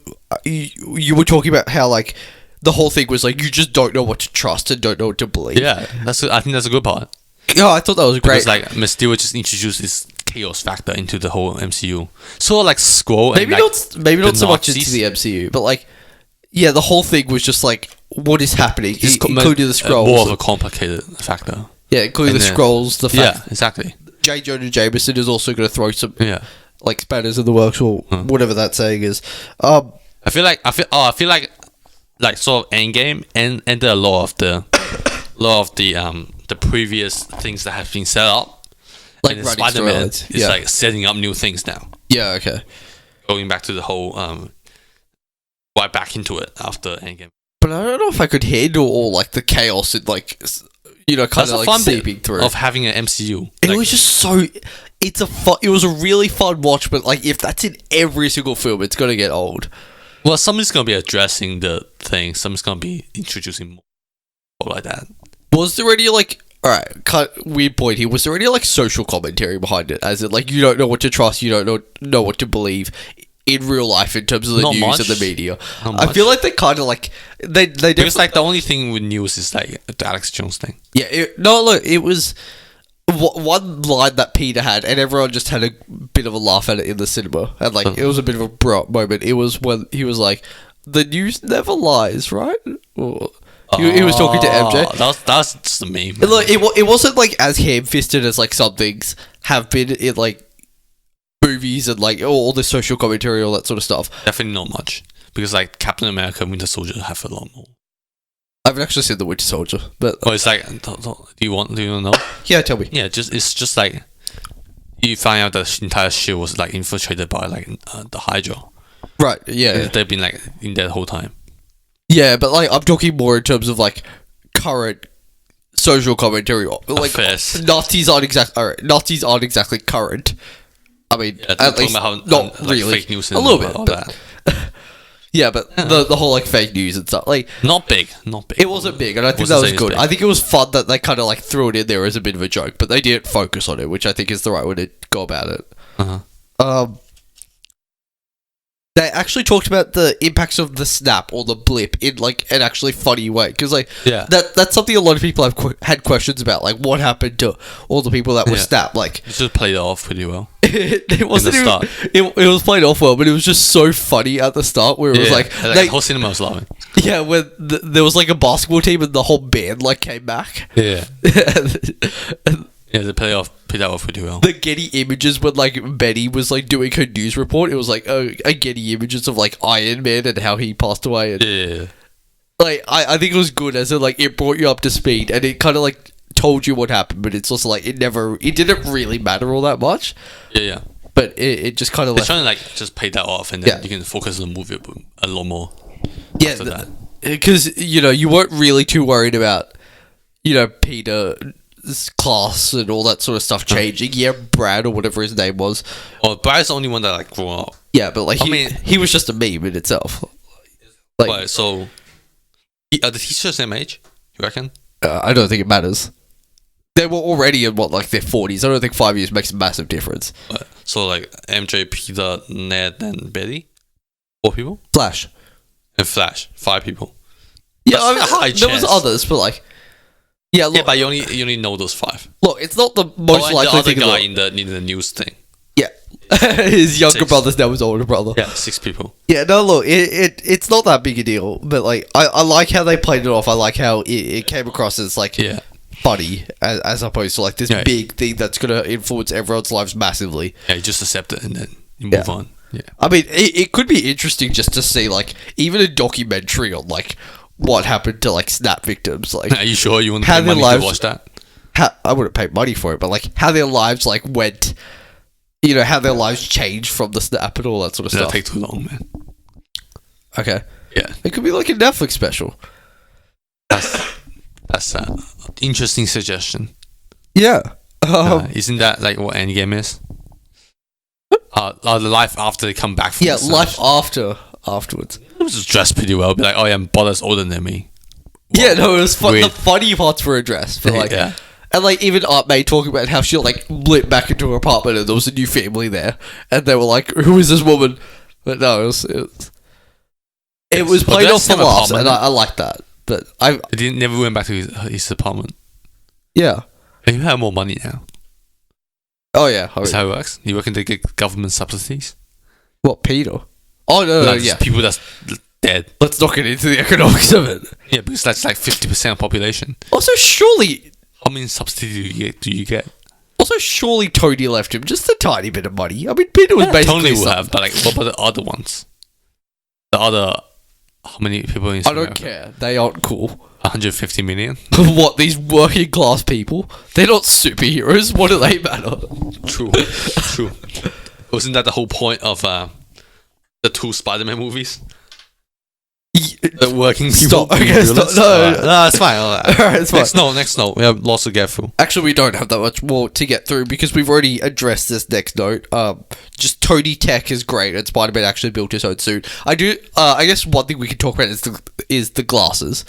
B: you were talking about how like the whole thing was like you just don't know what to trust and don't know what to believe.
A: Yeah, I think that's a good part.
B: Yeah, I thought that was great.
A: Because like Mysterio just introduced this chaos factor into the whole MCU. Sort of like Scroll.
B: Maybe
A: and, like,
B: maybe not so much
A: Nazis.
B: into the MCU, but like yeah, the whole thing was just like what is happening, including the scrolls.
A: More of a complicated factor.
B: Yeah, including
A: And
B: the
A: then-
B: scrolls. The fact
A: Yeah, exactly.
B: J. Jonah Jameson is also going to throw some
A: Yeah.
B: like spanners in the works or whatever that saying is.
A: I feel like sort of Endgame ended a lot of the previous things that have been set up.
B: Like
A: and
B: running
A: Spider-Man
B: steroids.
A: is
B: Yeah.
A: like setting up new things now.
B: Yeah, okay.
A: Going back to the whole right back into it after Endgame.
B: But I don't know if I could handle all like the chaos and like kind
A: That's
B: of
A: the
B: like
A: fun
B: seeping
A: bit
B: through.
A: of having an MCU.
B: It
A: Like,
B: was just so. It was a really fun watch, but like if that's in every single film, it's gonna get old.
A: well, somebody's gonna be addressing the thing. Someone's gonna be introducing more like that.
B: Was there any like? All right, weird point here. Was there any like social commentary behind it? As in, like you don't know what to trust, you don't know what to believe. in real life in terms of the
A: Not
B: news
A: much.
B: and the media.
A: Not
B: I
A: much.
B: feel like they kind of like they
A: Because like the only thing with news is like the Alex Jones thing.
B: yeah. It was one line that Peter had, and everyone just had a bit of a laugh at it in the cinema, and like it was a bit of a bro moment. It was when he was like, "The news never lies, right?" Or, he was talking to MJ.
A: That's just a meme.
B: And, like, it wasn't like as ham-fisted as like some things have been in like movies and like all the social commentary, all that sort of stuff.
A: Definitely not much, because like Captain America and Winter Soldier have a lot more.
B: I haven't actually seen The Winter Soldier, but
A: Oh, it's like, do you want to know?
B: yeah, tell me.
A: Yeah, it's just like you find out that the entire shield was like infiltrated by like the Hydra.
B: Right? Yeah,
A: They've been like in there the whole time.
B: yeah, but like I'm talking more in terms of like current social commentary. Like
A: Affairs.
B: Nazis aren't exactly current. I mean,
A: Yeah,
B: at least
A: about how,
B: not
A: like,
B: really.
A: fake news
B: A
A: and
B: little bit,
A: all
B: but-
A: that.
B: Yeah, but the whole like fake news and stuff, like
A: Not big.
B: it wasn't big, and I think
A: Wasn't
B: that was
A: saying it's
B: good.
A: big.
B: I think it was fun that they kind of like threw it in there as a bit of a joke, but they didn't focus on it, which I think is the right way to go about it.
A: Uh-huh.
B: They actually talked about the impacts of the snap or the blip in like an actually funny way, because like
A: Yeah.
B: that's something a lot of people have had questions about, like what happened to all the people that were
A: Yeah.
B: snapped. Like
A: You just played it off pretty well.
B: it wasn't
A: In the
B: even, it was played off well, but it was just so funny at the start where it was like
A: the whole cinema was laughing.
B: yeah, when there was like a basketball team and the whole band like came back.
A: Yeah.
B: And
A: Yeah, they played that off pretty well.
B: the Getty images when like Betty was like doing her news report, it was like a Getty images of like Iron Man and how he passed away, and
A: Yeah.
B: like I think it was good as in like it brought you up to speed and it kind of like told you what happened, but it's also like it didn't really matter all that much,
A: Yeah.
B: but it just kind of
A: They're
B: like
A: trying to like just play that off, and then
B: Yeah.
A: you can focus on the movie a lot more.
B: yeah,
A: after that.
B: because you weren't really too worried about Peter's class and all that sort of stuff changing. Yeah, Brad or whatever his name was.
A: Oh, Brad's the only one that like grew up.
B: Yeah, but like
A: I mean-
B: he was just a meme in itself. Like
A: Right, so are the teachers the same age? You reckon?
B: I don't think it matters. They were already in like their 40s. I don't think 5 years makes a massive difference.
A: So like MJ, Peter, Ned, and Betty, 4 people,
B: Flash.
A: and Flash, 5 people.
B: Yeah,
A: That's a high
B: there was
A: chance.
B: others, but like, yeah, look,
A: Yeah, but you only know those 5.
B: look, it's not the most
A: Oh, and
B: likely
A: the other
B: thing.
A: guy
B: In
A: in the news thing.
B: yeah, his younger
A: 6.
B: brother's now his older brother.
A: Yeah, 6 people.
B: Yeah, no, look, it's not that big a deal, but like, I like how they played it off. I like how it came across as like
A: Yeah.
B: funny as opposed to like this
A: Yeah.
B: big thing that's gonna influence everyone's lives massively.
A: Yeah, you just accept it and then you
B: Yeah.
A: move on. Yeah.
B: I mean, it could be interesting just to see like even a documentary on like what happened to like snap victims, like
A: Are you sure you want to
B: How
A: pay
B: their
A: money
B: lives-
A: to watch that?
B: how, I wouldn't pay money for it, but like how their lives like went, how their lives changed from the snap and all that sort of
A: That'll
B: stuff.
A: take too long, man.
B: Okay,
A: Yeah.
B: it could be like a Netflix special.
A: That's an interesting suggestion.
B: Yeah.
A: Isn't that like what Endgame is? The life after they come back from
B: Yeah,
A: the
B: life
A: surge.
B: afterwards.
A: It was just dressed pretty well. Be like, oh yeah, Bottas older than me.
B: Yeah, no, it was fun. The
A: Weird.
B: funny parts were addressed, but like,
A: Yeah.
B: and like even Aunt May talking about how she like lit back into her apartment and there was a new family there, and they were like, "Who is this woman?" But no, it was
A: But
B: played
A: that's
B: off for
A: same
B: laughs, and
A: apartment.
B: I like that. But I,
A: He never went back to his apartment.
B: yeah,
A: And you have more money now.
B: oh yeah,
A: That's how it works. You reckon they get government subsidies?
B: what Peter? Oh no,
A: Like,
B: yeah.
A: people that's dead.
B: Let's not get into the economics of it.
A: Yeah, because that's like 50% of population.
B: Also, surely,
A: How many subsidies do you get?
B: Tony left him just a tiny bit of money. I mean, Peter was basically.
A: Totally will
B: some-
A: have, but like, what about the other ones? The other, how many people in
B: I don't
A: America?
B: care. They aren't cool.
A: 150 million.
B: What, these working class people? They're not superheroes. What do they matter?
A: True, true. Wasn't that the whole point of the 2 Spider-Man movies? The working people.
B: Stop. Okay,
A: being
B: stop.
A: villains?
B: No,
A: Alright.
B: no.
A: No, it's fine. Alright.
B: Alright, it's fine.
A: Next note. We have lots to get through.
B: Actually, we don't have that much more to get through because we've already addressed this next note. Just Tony Tech is great, and Spider-Man actually built his own suit. I guess one thing we can talk about is the glasses.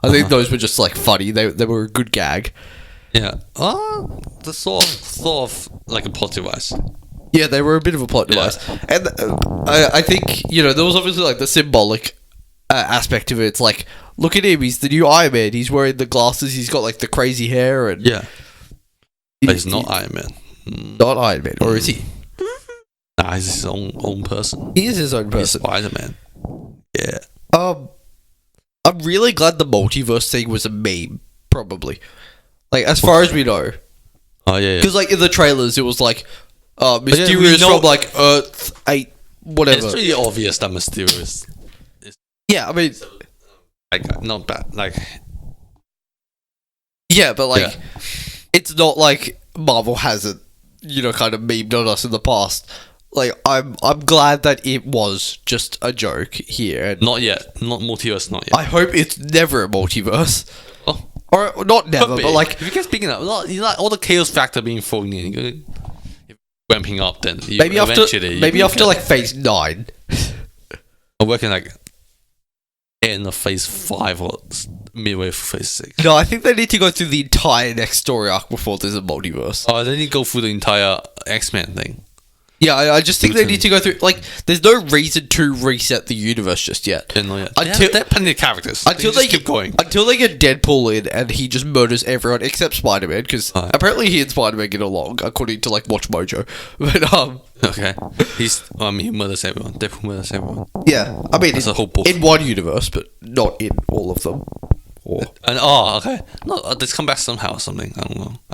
B: I think those were just like funny. They were a good gag.
A: Yeah. The sort of like a plot device.
B: Yeah, they were a bit of a plot device, and I think there was obviously like the symbolic aspect of it. It's like, look at him, he's the new Iron Man. He's wearing the glasses. He's got like the crazy hair, and
A: but he's not Iron Man.
B: Not Iron Man, or is he?
A: Nah, he's his own person.
B: He is his own person.
A: He's Spider-Man. Yeah.
B: I'm really glad the multiverse thing was a meme. Probably, like as far as we know.
A: Oh yeah.
B: Because like in the trailers, it was like, Mysterious from like Earth 8, whatever.
A: It's really obvious that Mysterious.
B: Yeah, I mean,
A: like not bad. Like,
B: yeah, but like, it's not like Marvel hasn't, kind of memed on us in the past. Like, I'm glad that it was just a joke here. And
A: not yet. Not multiverse. Not yet.
B: I hope it's never a multiverse.
A: Oh.
B: Or not never, but like,
A: if you keep speaking up, like all the chaos factor being thrown in, ramping up, then
B: maybe after like phase 9.
A: I'm working like in the phase 5 or midway for phase 6.
B: No, I think they need to go through the entire next story arc before there's a multiverse.
A: Oh, they need to go through the entire X-Men thing.
B: Yeah, I just think they need to go through, like, there's no reason to reset the universe just yet.
A: Yeah, not yet. They have plenty of characters.
B: Until they
A: keep going.
B: Until they get Deadpool in and he just murders everyone except Spider-Man, because apparently he and Spider-Man get along, according to, like, Watch Mojo. But,
A: okay. He murders everyone. Deadpool murders everyone.
B: Yeah, I mean,
A: that's a whole bullshit.
B: In one universe, but not in all of them.
A: And okay. No, this come back somehow or something. I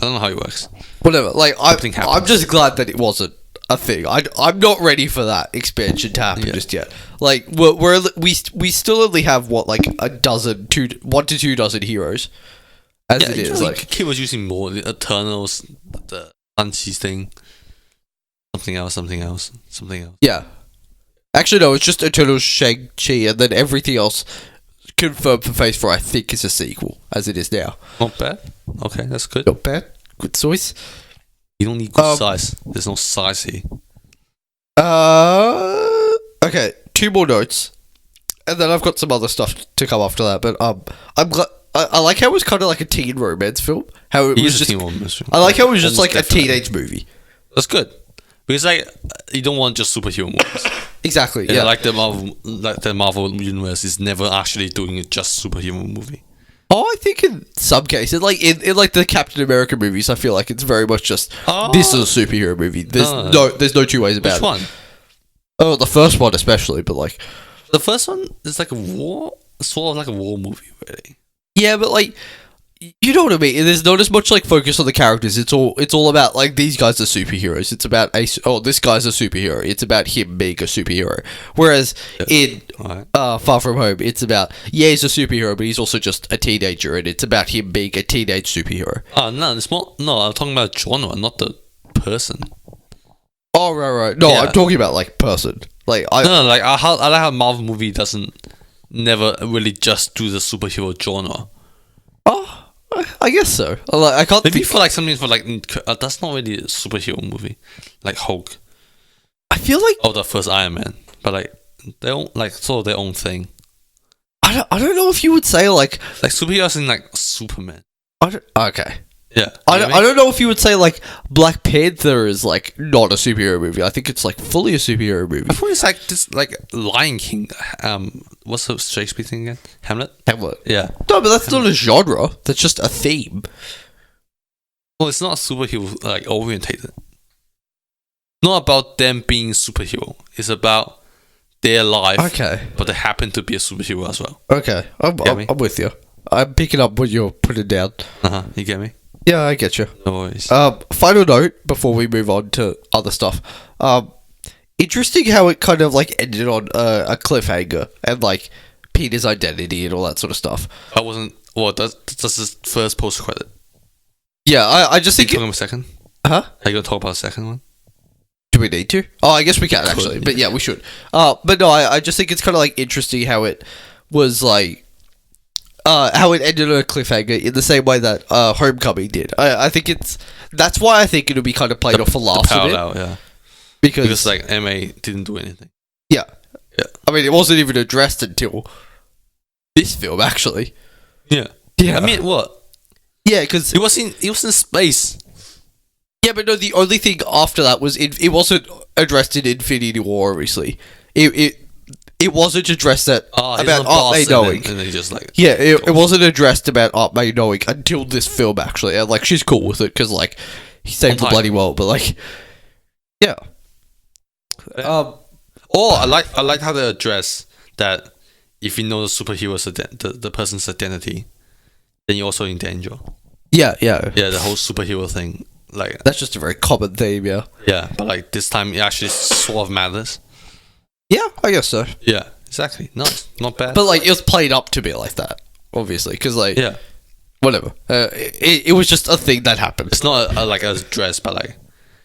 A: don't know how it works.
B: Whatever. Like, I'm just glad that it wasn't a thing. I'm not ready for that expansion to happen just yet. Like, we still only have what, like, 1 to 2 dozen heroes as it is. Like,
A: Kid was using more the Eternals, the Unchies thing, something else.
B: Yeah, actually no, it's just Eternals, Shang-Chi, and then everything else confirmed for Phase 4. I think is a sequel as it is now.
A: Not bad. Okay, that's good.
B: Not bad. Good choice.
A: You don't need good size. There's no size here.
B: Okay, 2 more notes, and then I've got some other stuff to come after that. But I'm glad. I like how it was kind of like a teen romance film. How it was just. I like how it was just like a teenage movie.
A: That's good because like you don't want just superhero movies.
B: Exactly. Yeah.
A: Like the Marvel universe is never actually doing a just superhero movie.
B: Oh, I think in some cases, like in like the Captain America movies, I feel like it's very much just this is a superhero movie. There's no two ways about it.
A: Which one?
B: Oh, the first one especially, but like
A: the first one is like a war, sort of like a war movie, really.
B: Yeah, but like you know what I mean. There's not as much like focus on the characters. It's all about like these guys are superheroes. It's about this guy's a superhero. It's about him being a superhero. Whereas in Far From Home, it's about he's a superhero, but he's also just a teenager, and it's about him being a teenage superhero.
A: No, it's more. No, I'm talking about genre, not the person.
B: Oh right. No, I'm talking about like person. Like I
A: like I like how Marvel movie never really just do the superhero genre.
B: Oh. I guess so. I can't.
A: Maybe for like something for like that's not really a superhero movie, like Hulk.
B: I feel like
A: the first Iron Man, but like they own like sort of their own thing.
B: I don't know if you would say like
A: superheroes in like Superman.
B: Okay.
A: Yeah.
B: I don't know if you would say like Black Panther is like not a superhero movie. I think it's like fully a superhero movie.
A: I thought it's like this like Lion King. What's the Shakespeare thing again? Hamlet. Yeah.
B: No, but that's not a genre. That's just a theme.
A: Well, it's not superhero like orientated. Not about them being superhero. It's about their life.
B: Okay.
A: But they happen to be a superhero as well.
B: Okay. I'm with you. I'm picking up what you're putting down.
A: You get me?
B: Yeah, I get you.
A: No worries.
B: Final note before we move on to other stuff. Interesting how it kind of like ended on a cliffhanger and like Peter's identity and all that sort of stuff.
A: I wasn't. Well, that's his first post credit.
B: Yeah, I just think.
A: Are you talking about a second?
B: Huh?
A: Are you gonna talk about a second one?
B: Do we need to? Oh, I guess we can actually. But yeah, we should. But no, I just think it's kind of like interesting how it was like. How it ended on a cliffhanger in the same way that Homecoming did. I think that's why I think it'll be kind of played off for laughs a bit.
A: Yeah.
B: Because
A: like MA didn't do anything.
B: Yeah. I mean, it wasn't even addressed until this film, actually.
A: Yeah. I mean, what?
B: Yeah, because
A: he was in space.
B: Yeah, but no, the only thing after that was it wasn't addressed in Infinity War. Obviously, it wasn't addressed about Aunt May knowing.
A: And then he just like
B: it wasn't addressed about Aunt May knowing until this film actually. And like she's cool with it because like he saved the bloody world. But like, yeah.
A: I like how they address that if you know the superhero's the person's identity, then you're also in danger.
B: Yeah.
A: The whole superhero thing, like
B: that's just a very common theme. Yeah.
A: Yeah, but like this time it actually sort of matters.
B: Yeah, I guess so.
A: Yeah, exactly. Nice, not bad.
B: But like it was played up to be like that, obviously, because like whatever. It was just a thing that happened.
A: It's not like a dress, but like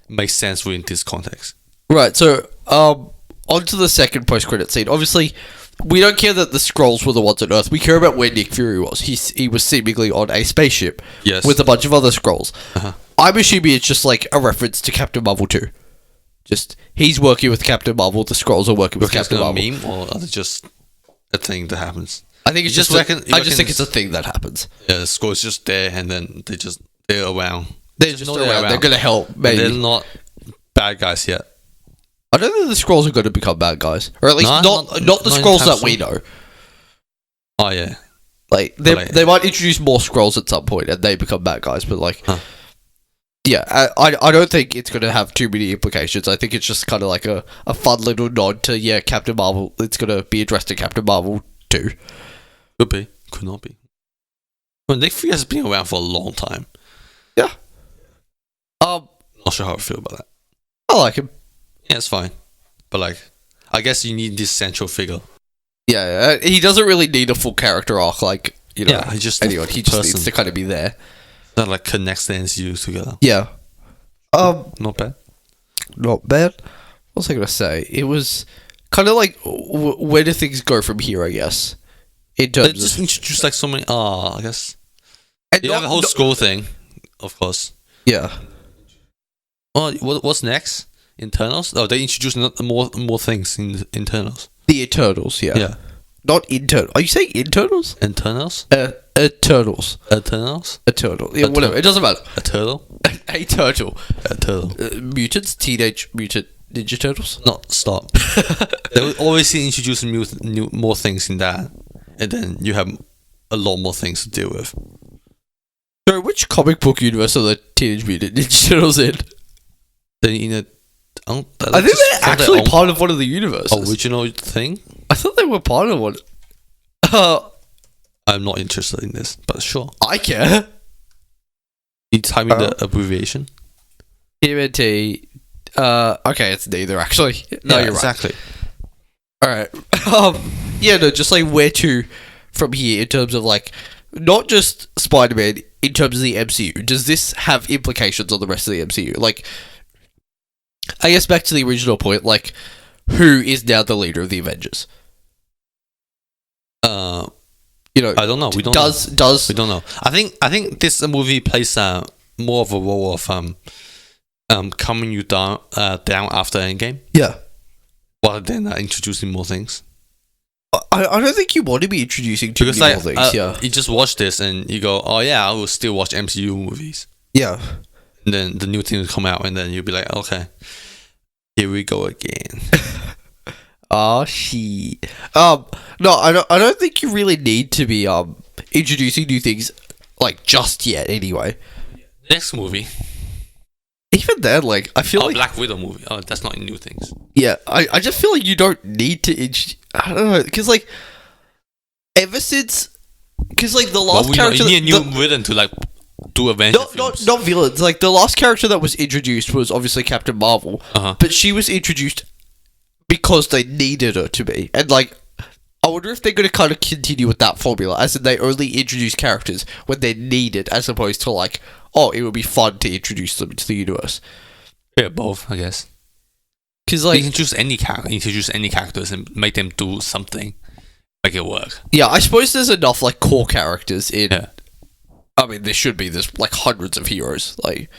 A: makes sense within this context.
B: Right. So on to the second post-credit scene. Obviously, we don't care that the Skrulls were the ones on Earth. We care about where Nick Fury was. He was seemingly on a spaceship with a bunch of other Skrulls. I'm assuming it's just like a reference to Captain Marvel 2. Just he's working with Captain Marvel. The Skrulls are working with Captain Marvel.
A: A meme, or is it just a thing that happens?
B: I think it's I just think it's a thing that happens.
A: Yeah, the Skrulls just there, and then they're around.
B: They're just around. They're gonna help. Maybe
A: they're not bad guys yet.
B: I don't think the Skrulls are going to become bad guys, or at least not the Skrulls that we know.
A: Oh yeah,
B: like they might introduce more Skrulls at some point, and they become bad guys. But like. Yeah, I don't think it's going to have too many implications. I think it's just kind of like a fun little nod to, Captain Marvel. It's going to be addressed to Captain Marvel too.
A: Could be. Could not be. Well, Nick Fury has been around for a long time.
B: Yeah.
A: Not sure how I feel about that.
B: I like him.
A: Yeah, it's fine. But like, I guess you need this central figure.
B: Yeah, he doesn't really need a full character arc like, he just needs to kind of be there.
A: That like connects the MCU together.
B: Yeah.
A: Not bad.
B: Not bad. What was I gonna say? It was kind of like where do things go from here? I guess. In terms
A: they just introduced like so many. I guess.
B: And
A: you have a whole school thing, of course.
B: Yeah.
A: Well, what's next? Internals? Oh, they introduced more things in Internals.
B: The Eternals, yeah.
A: Yeah.
B: Not internal. Are you saying internals?
A: Internals?
B: Eternals.
A: Eternals?
B: Eternal. Yeah, whatever. It doesn't matter.
A: A turtle?
B: A turtle.
A: A turtle.
B: Mutants? Teenage Mutant Ninja Turtles?
A: No, stop. They will always introduce more things in that. And then you have a lot more things to deal with.
B: So, which comic book universe are the Teenage Mutant Ninja Turtles in?
A: They're in a...
B: I think they're actually part of one of the universes.
A: Original thing?
B: I thought they were part of one.
A: I'm not interested in this, but sure.
B: I care.
A: You type in the abbreviation?
B: TMNT. Okay, it's neither actually. No, you're
A: exactly.
B: Right. Alright. Just like where to from here in terms of like not just Spider-Man in terms of the MCU. Does this have implications on the rest of the MCU? Like, I guess back to the original point, like, who is now the leader of the Avengers?
A: I don't know. We don't know. We don't know. I think this movie plays more of a role of calming you down after Endgame.
B: Yeah.
A: Rather than introducing more things.
B: I don't think you want to be introducing too many more things.
A: You just watch this and you go, oh yeah, I will still watch MCU movies.
B: Yeah.
A: And then the new thing will come out, and then you'll be like, okay, here we go again.
B: Oh shit. No, I don't think you really need to be introducing new things like just yet. Anyway,
A: next movie.
B: Even then, like I feel like
A: Black Widow movie. Oh, that's not new things.
B: Yeah, I just feel like you don't need to. I don't know, because like ever since, because like the last character,
A: you need a new villain to like do Avengers films.
B: Not villains. Like the last character that was introduced was obviously Captain Marvel, but she was introduced because they needed her to be, and like I wonder if they're going to kind of continue with that formula, as in they only introduce characters when they're needed, as opposed to like, oh, it would be fun to introduce them to the universe.
A: Yeah, both, I guess. Because like you can introduce any characters and make them do something, make it work.
B: Yeah, I suppose there's enough like core characters in. Yeah. I mean, there's like hundreds of heroes. Like,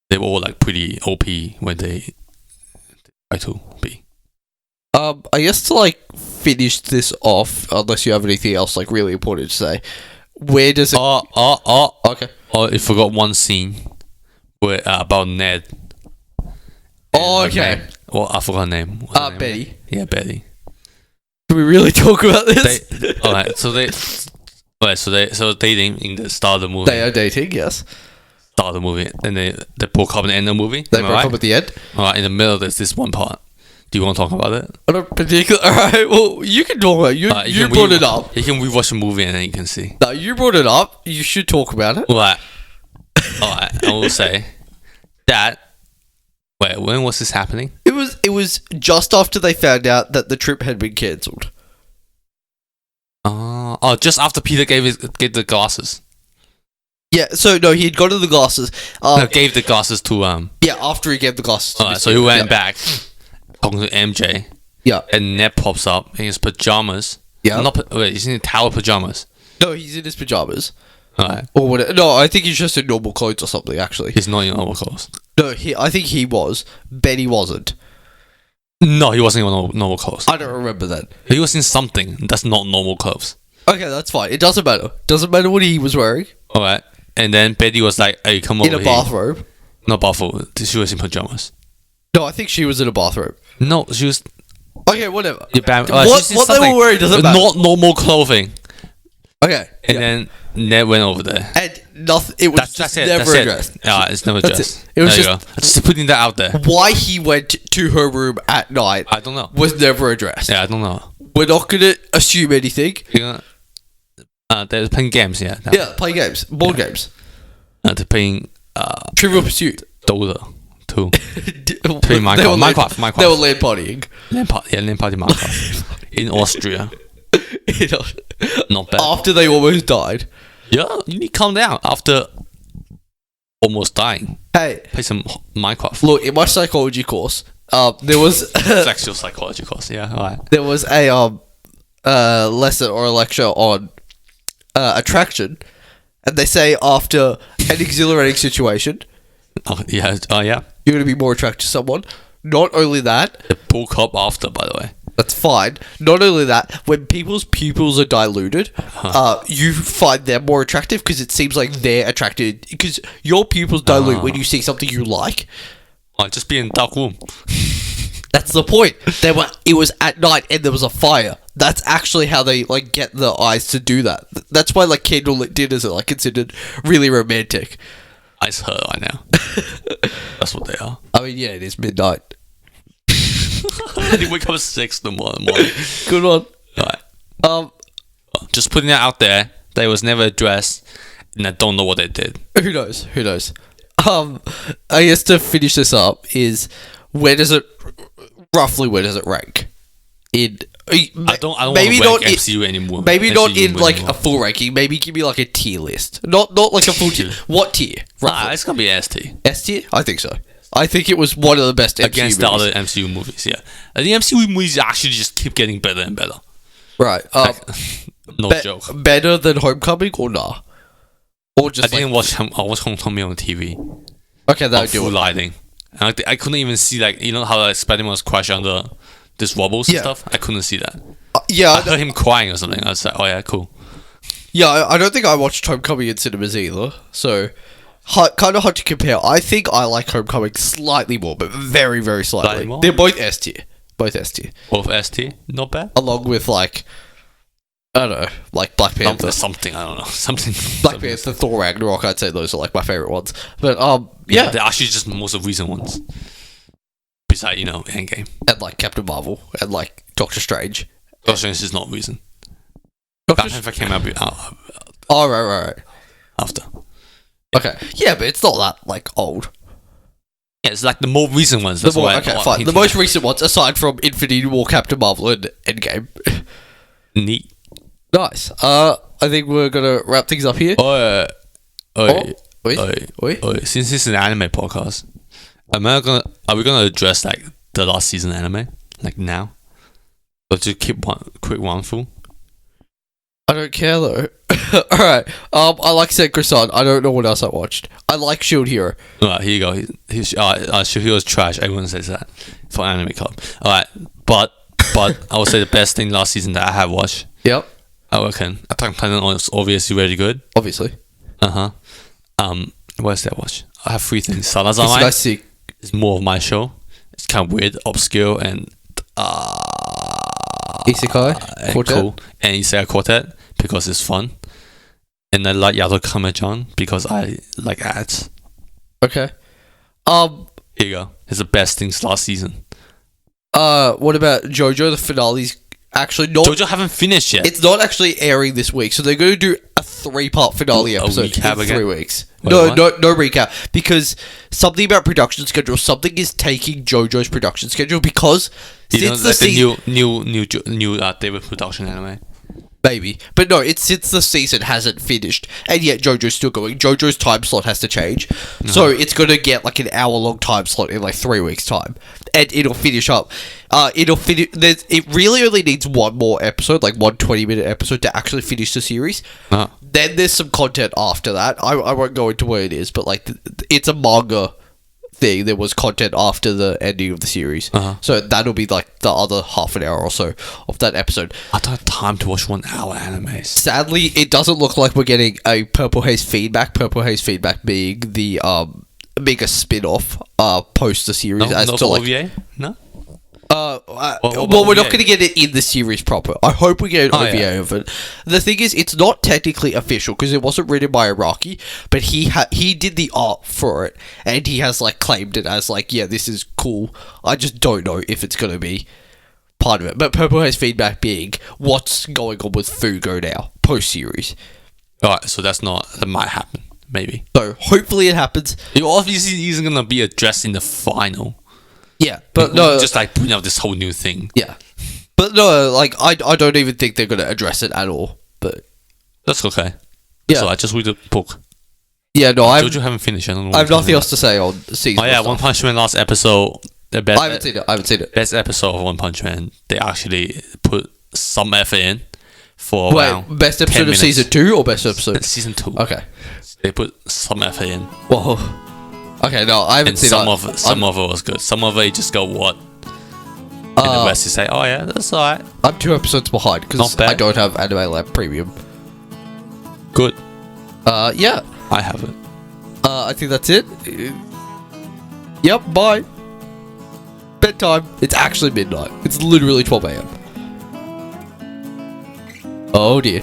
A: they were all like pretty OP when they try to be.
B: I guess to like finish this off, unless you have anything else like really important to say, where does it?
A: Okay. Oh, I forgot one scene about Ned.
B: Oh,
A: And her
B: okay.
A: name. Well, I forgot her name. What's her name
B: Betty.
A: again? Yeah, Betty.
B: Can we really talk about this?
A: Alright, so dating in the start of the movie.
B: They are dating, yes.
A: Start of the movie, and they broke up in the end of the movie.
B: They
A: Am I
B: broke
A: right?
B: up at the end.
A: Alright, in the middle there's this one part. Do you want to talk about it?
B: I don't particularly. Alright, well, you can talk about it. You brought it up.
A: You can rewatch the movie and then you can see.
B: No, you brought it up. You should talk about it.
A: Alright, I will say that. Wait, when was this happening?
B: It was just after they found out that the trip had been cancelled.
A: Just after Peter gave the glasses.
B: Yeah, so no, he had gone to the glasses.
A: No, gave the glasses to
B: Yeah, after he gave the glasses to
A: so he went
B: yeah.
A: back talking to MJ.
B: Yeah.
A: And Ned pops up in his pajamas.
B: Yeah.
A: He's in towel pajamas.
B: No, he's in his pajamas.
A: Alright.
B: Or whatever. No, I think he's just in normal clothes or something, actually.
A: He's not in normal clothes.
B: No, I think he was. Benny wasn't.
A: No, he wasn't in normal clothes.
B: I don't remember that.
A: He was in something that's not normal clothes.
B: Okay, that's fine. It doesn't matter. Doesn't matter what he was wearing.
A: Alright. And then Betty was like, hey, come over
B: In a
A: here.
B: bathrobe.
A: Not bathrobe. She was in pajamas.
B: No, I think she was in a bathrobe.
A: No, she was...
B: Okay, whatever.
A: What
B: they were wearing doesn't matter.
A: Not normal clothing.
B: Okay.
A: And then Ned went over there.
B: And nothing. It was just never addressed.
A: Yeah, it's never
B: That's
A: addressed.
B: it. It was
A: There you
B: just-
A: go. Just putting that out there.
B: Why he went to her room at night
A: I don't know.
B: was never addressed.
A: Yeah, I don't know.
B: We're not gonna assume anything.
A: You're gonna, they're playing games, yeah.
B: Yeah, play games, board games,
A: They're playing
B: Trivial Pursuit.
A: Dota 2.
B: They
A: Minecraft.
B: They were land partying.
A: Land party Minecraft. In Austria.
B: You know,
A: Not bad.
B: after they almost died.
A: Yeah, you need to calm down after almost dying.
B: Hey,
A: Play some Minecraft.
B: look, in my psychology course, there was
A: Sexual psychology course, yeah, alright.
B: there was a lesson or a lecture on attraction, and they say after an exhilarating situation,
A: Yeah.
B: you're going to be more attracted to someone. Not only that,
A: The broke up after, by the way.
B: that's fine. Not only that, when people's pupils are diluted, you find them more attractive because it seems like they're attracted. Because your pupils dilute when you see something you like.
A: Just be in dark room.
B: That's the point. It was at night and there was a fire. That's actually how they like get the eyes to do that. That's why like candlelit dinners are like considered really romantic.
A: Ice her right now. That's what they are.
B: I mean, yeah, it is midnight.
A: They wake up at 6 in the morning.
B: Good one.
A: Alright. Just putting that out there. They was never addressed, and I don't know what they did.
B: Who knows? Who knows? I guess to finish this up is where does it rank?
A: I don't want to rank MCU anymore.
B: Maybe
A: MCU
B: not in like
A: anymore.
B: a full ranking. Maybe give me like a tier list. Not like a full tier. What tier?
A: It's gonna be ST
B: S tier? I think so. I think it was one of the best MCU
A: against
B: movies.
A: the other MCU movies. Yeah, and the MCU movies actually just keep getting better and better.
B: Right.
A: No joke.
B: Better than Homecoming or nah? Or just
A: I didn't watch. I watched Homecoming on TV.
B: Okay, that
A: On
B: would do
A: full
B: it.
A: lighting. And I couldn't even see like how like Spiderman was crashing under this wobbles and
B: Yeah.
A: stuff. I couldn't see that.
B: Yeah,
A: I heard him crying or something. I was like, oh yeah, cool.
B: yeah. I don't think I watched Homecoming in cinemas either. So, kind of hard to compare. I think I like Homecoming slightly more, but very, very slightly.
A: Slightly more?
B: They're both S tier. Both S tier.
A: Both ST, not bad.
B: Along with like, I don't know, like Black Panther.
A: Something I don't know. Something.
B: Black Panther, Thor Ragnarok. I'd say those are like my favorite ones. But yeah,
A: they're actually just most of recent ones. Besides, Endgame.
B: and like Captain Marvel and like Doctor Strange.
A: Doctor Strange is not recent.
B: Doctor
A: Black Panther came out
B: Oh right.
A: after.
B: Okay, yeah, but it's not that like old.
A: Yeah, it's like the more recent ones. That's why.
B: Okay, fine. The most recent ones, aside from Infinity War, Captain Marvel, and Endgame.
A: neat.
B: Nice. I think we're gonna wrap things up here.
A: Oi.
B: Oi.
A: Since this is an anime podcast, are we gonna address like the last season anime like now? Or just keep one full?
B: I don't care though. Alright. I like Saint Croissant. I don't know what else I watched. I like Shield Hero.
A: Alright, here you go. He was trash. Everyone says that for anime club. Alright, but I would say the best thing last season that I have watched.
B: Yep.
A: I reckon Attack on Titan was obviously really good.
B: Obviously.
A: What else did I watch? I have three things.
B: It's
A: Sanazamai
B: nice to see.
A: is more of my show. It's kind of weird, obscure, and
B: Isekai Quartet.
A: cool. And Isekai Quartet because it's fun. And I like Yato Kame-chan because I like ads.
B: Okay.
A: Here you go. It's the best things last season.
B: What about JoJo? The finale's actually not.
A: JoJo haven't finished yet.
B: It's not actually airing this week, so they're going to do a 3-part finale episode
A: recap
B: in
A: again?
B: 3 weeks.
A: Wait,
B: no,
A: what?
B: no recap, because something about production schedule. Something is taking JoJo's production schedule because
A: you know,
B: since the
A: like
B: season,
A: the new David production anime.
B: maybe, but no, it's since the season hasn't finished, and yet JoJo's still going. JoJo's time slot has to change, so it's going to get like an hour-long time slot in like 3 weeks' time, and it'll finish up. It'll finish. It really only needs one more episode, like 1 20-minute episode, to actually finish the series. Then there's some content after that. I won't go into what it is, but like it's a manga thing. There was content after the ending of the series, so that'll be like the other half an hour or so of that episode.
A: I don't have time to watch 1 hour animes.
B: Sadly, it doesn't look like we're getting a Purple Haze feedback. Purple Haze feedback being the being a spin-off post the series
A: No,
B: as
A: not
B: to
A: for
B: like
A: OVA? No?
B: well, we're not going to get it in the series proper. I hope we get an OVA of it. The thing is, it's not technically official because it wasn't written by Araki, but he did the art for it, and he has like claimed it as like, yeah, this is cool. I just don't know if it's going to be part of it. But Purple has feedback being what's going on with Fugo now post series.
A: Alright, so that might happen, maybe.
B: So hopefully it happens.
A: It obviously isn't gonna be addressed in the final.
B: Yeah, but no,
A: just like putting out this whole new thing.
B: Yeah, but no, like I don't even think they're gonna address it at all. But
A: that's okay.
B: Yeah,
A: so I just read the book.
B: Yeah, no,
A: JoJo haven't finished. I don't know.
B: I have nothing else to say on season.
A: Oh yeah, One Punch Man last episode.
B: I haven't seen it.
A: Best episode of One Punch Man. They actually put some effort in for
B: best episode of season 2 or best episode?
A: Season 2.
B: Okay,
A: they put some effort in.
B: Whoa. Okay, no, I haven't seen
A: it. Some of it was good. Some of it you just go what. And the rest you say, oh yeah, that's alright.
B: I'm 2 episodes behind because I don't have Anime Lab Premium.
A: Good.
B: Yeah.
A: I have it.
B: I think that's it. Yep, bye. Bedtime. It's actually midnight. It's literally 12 a.m. Oh dear.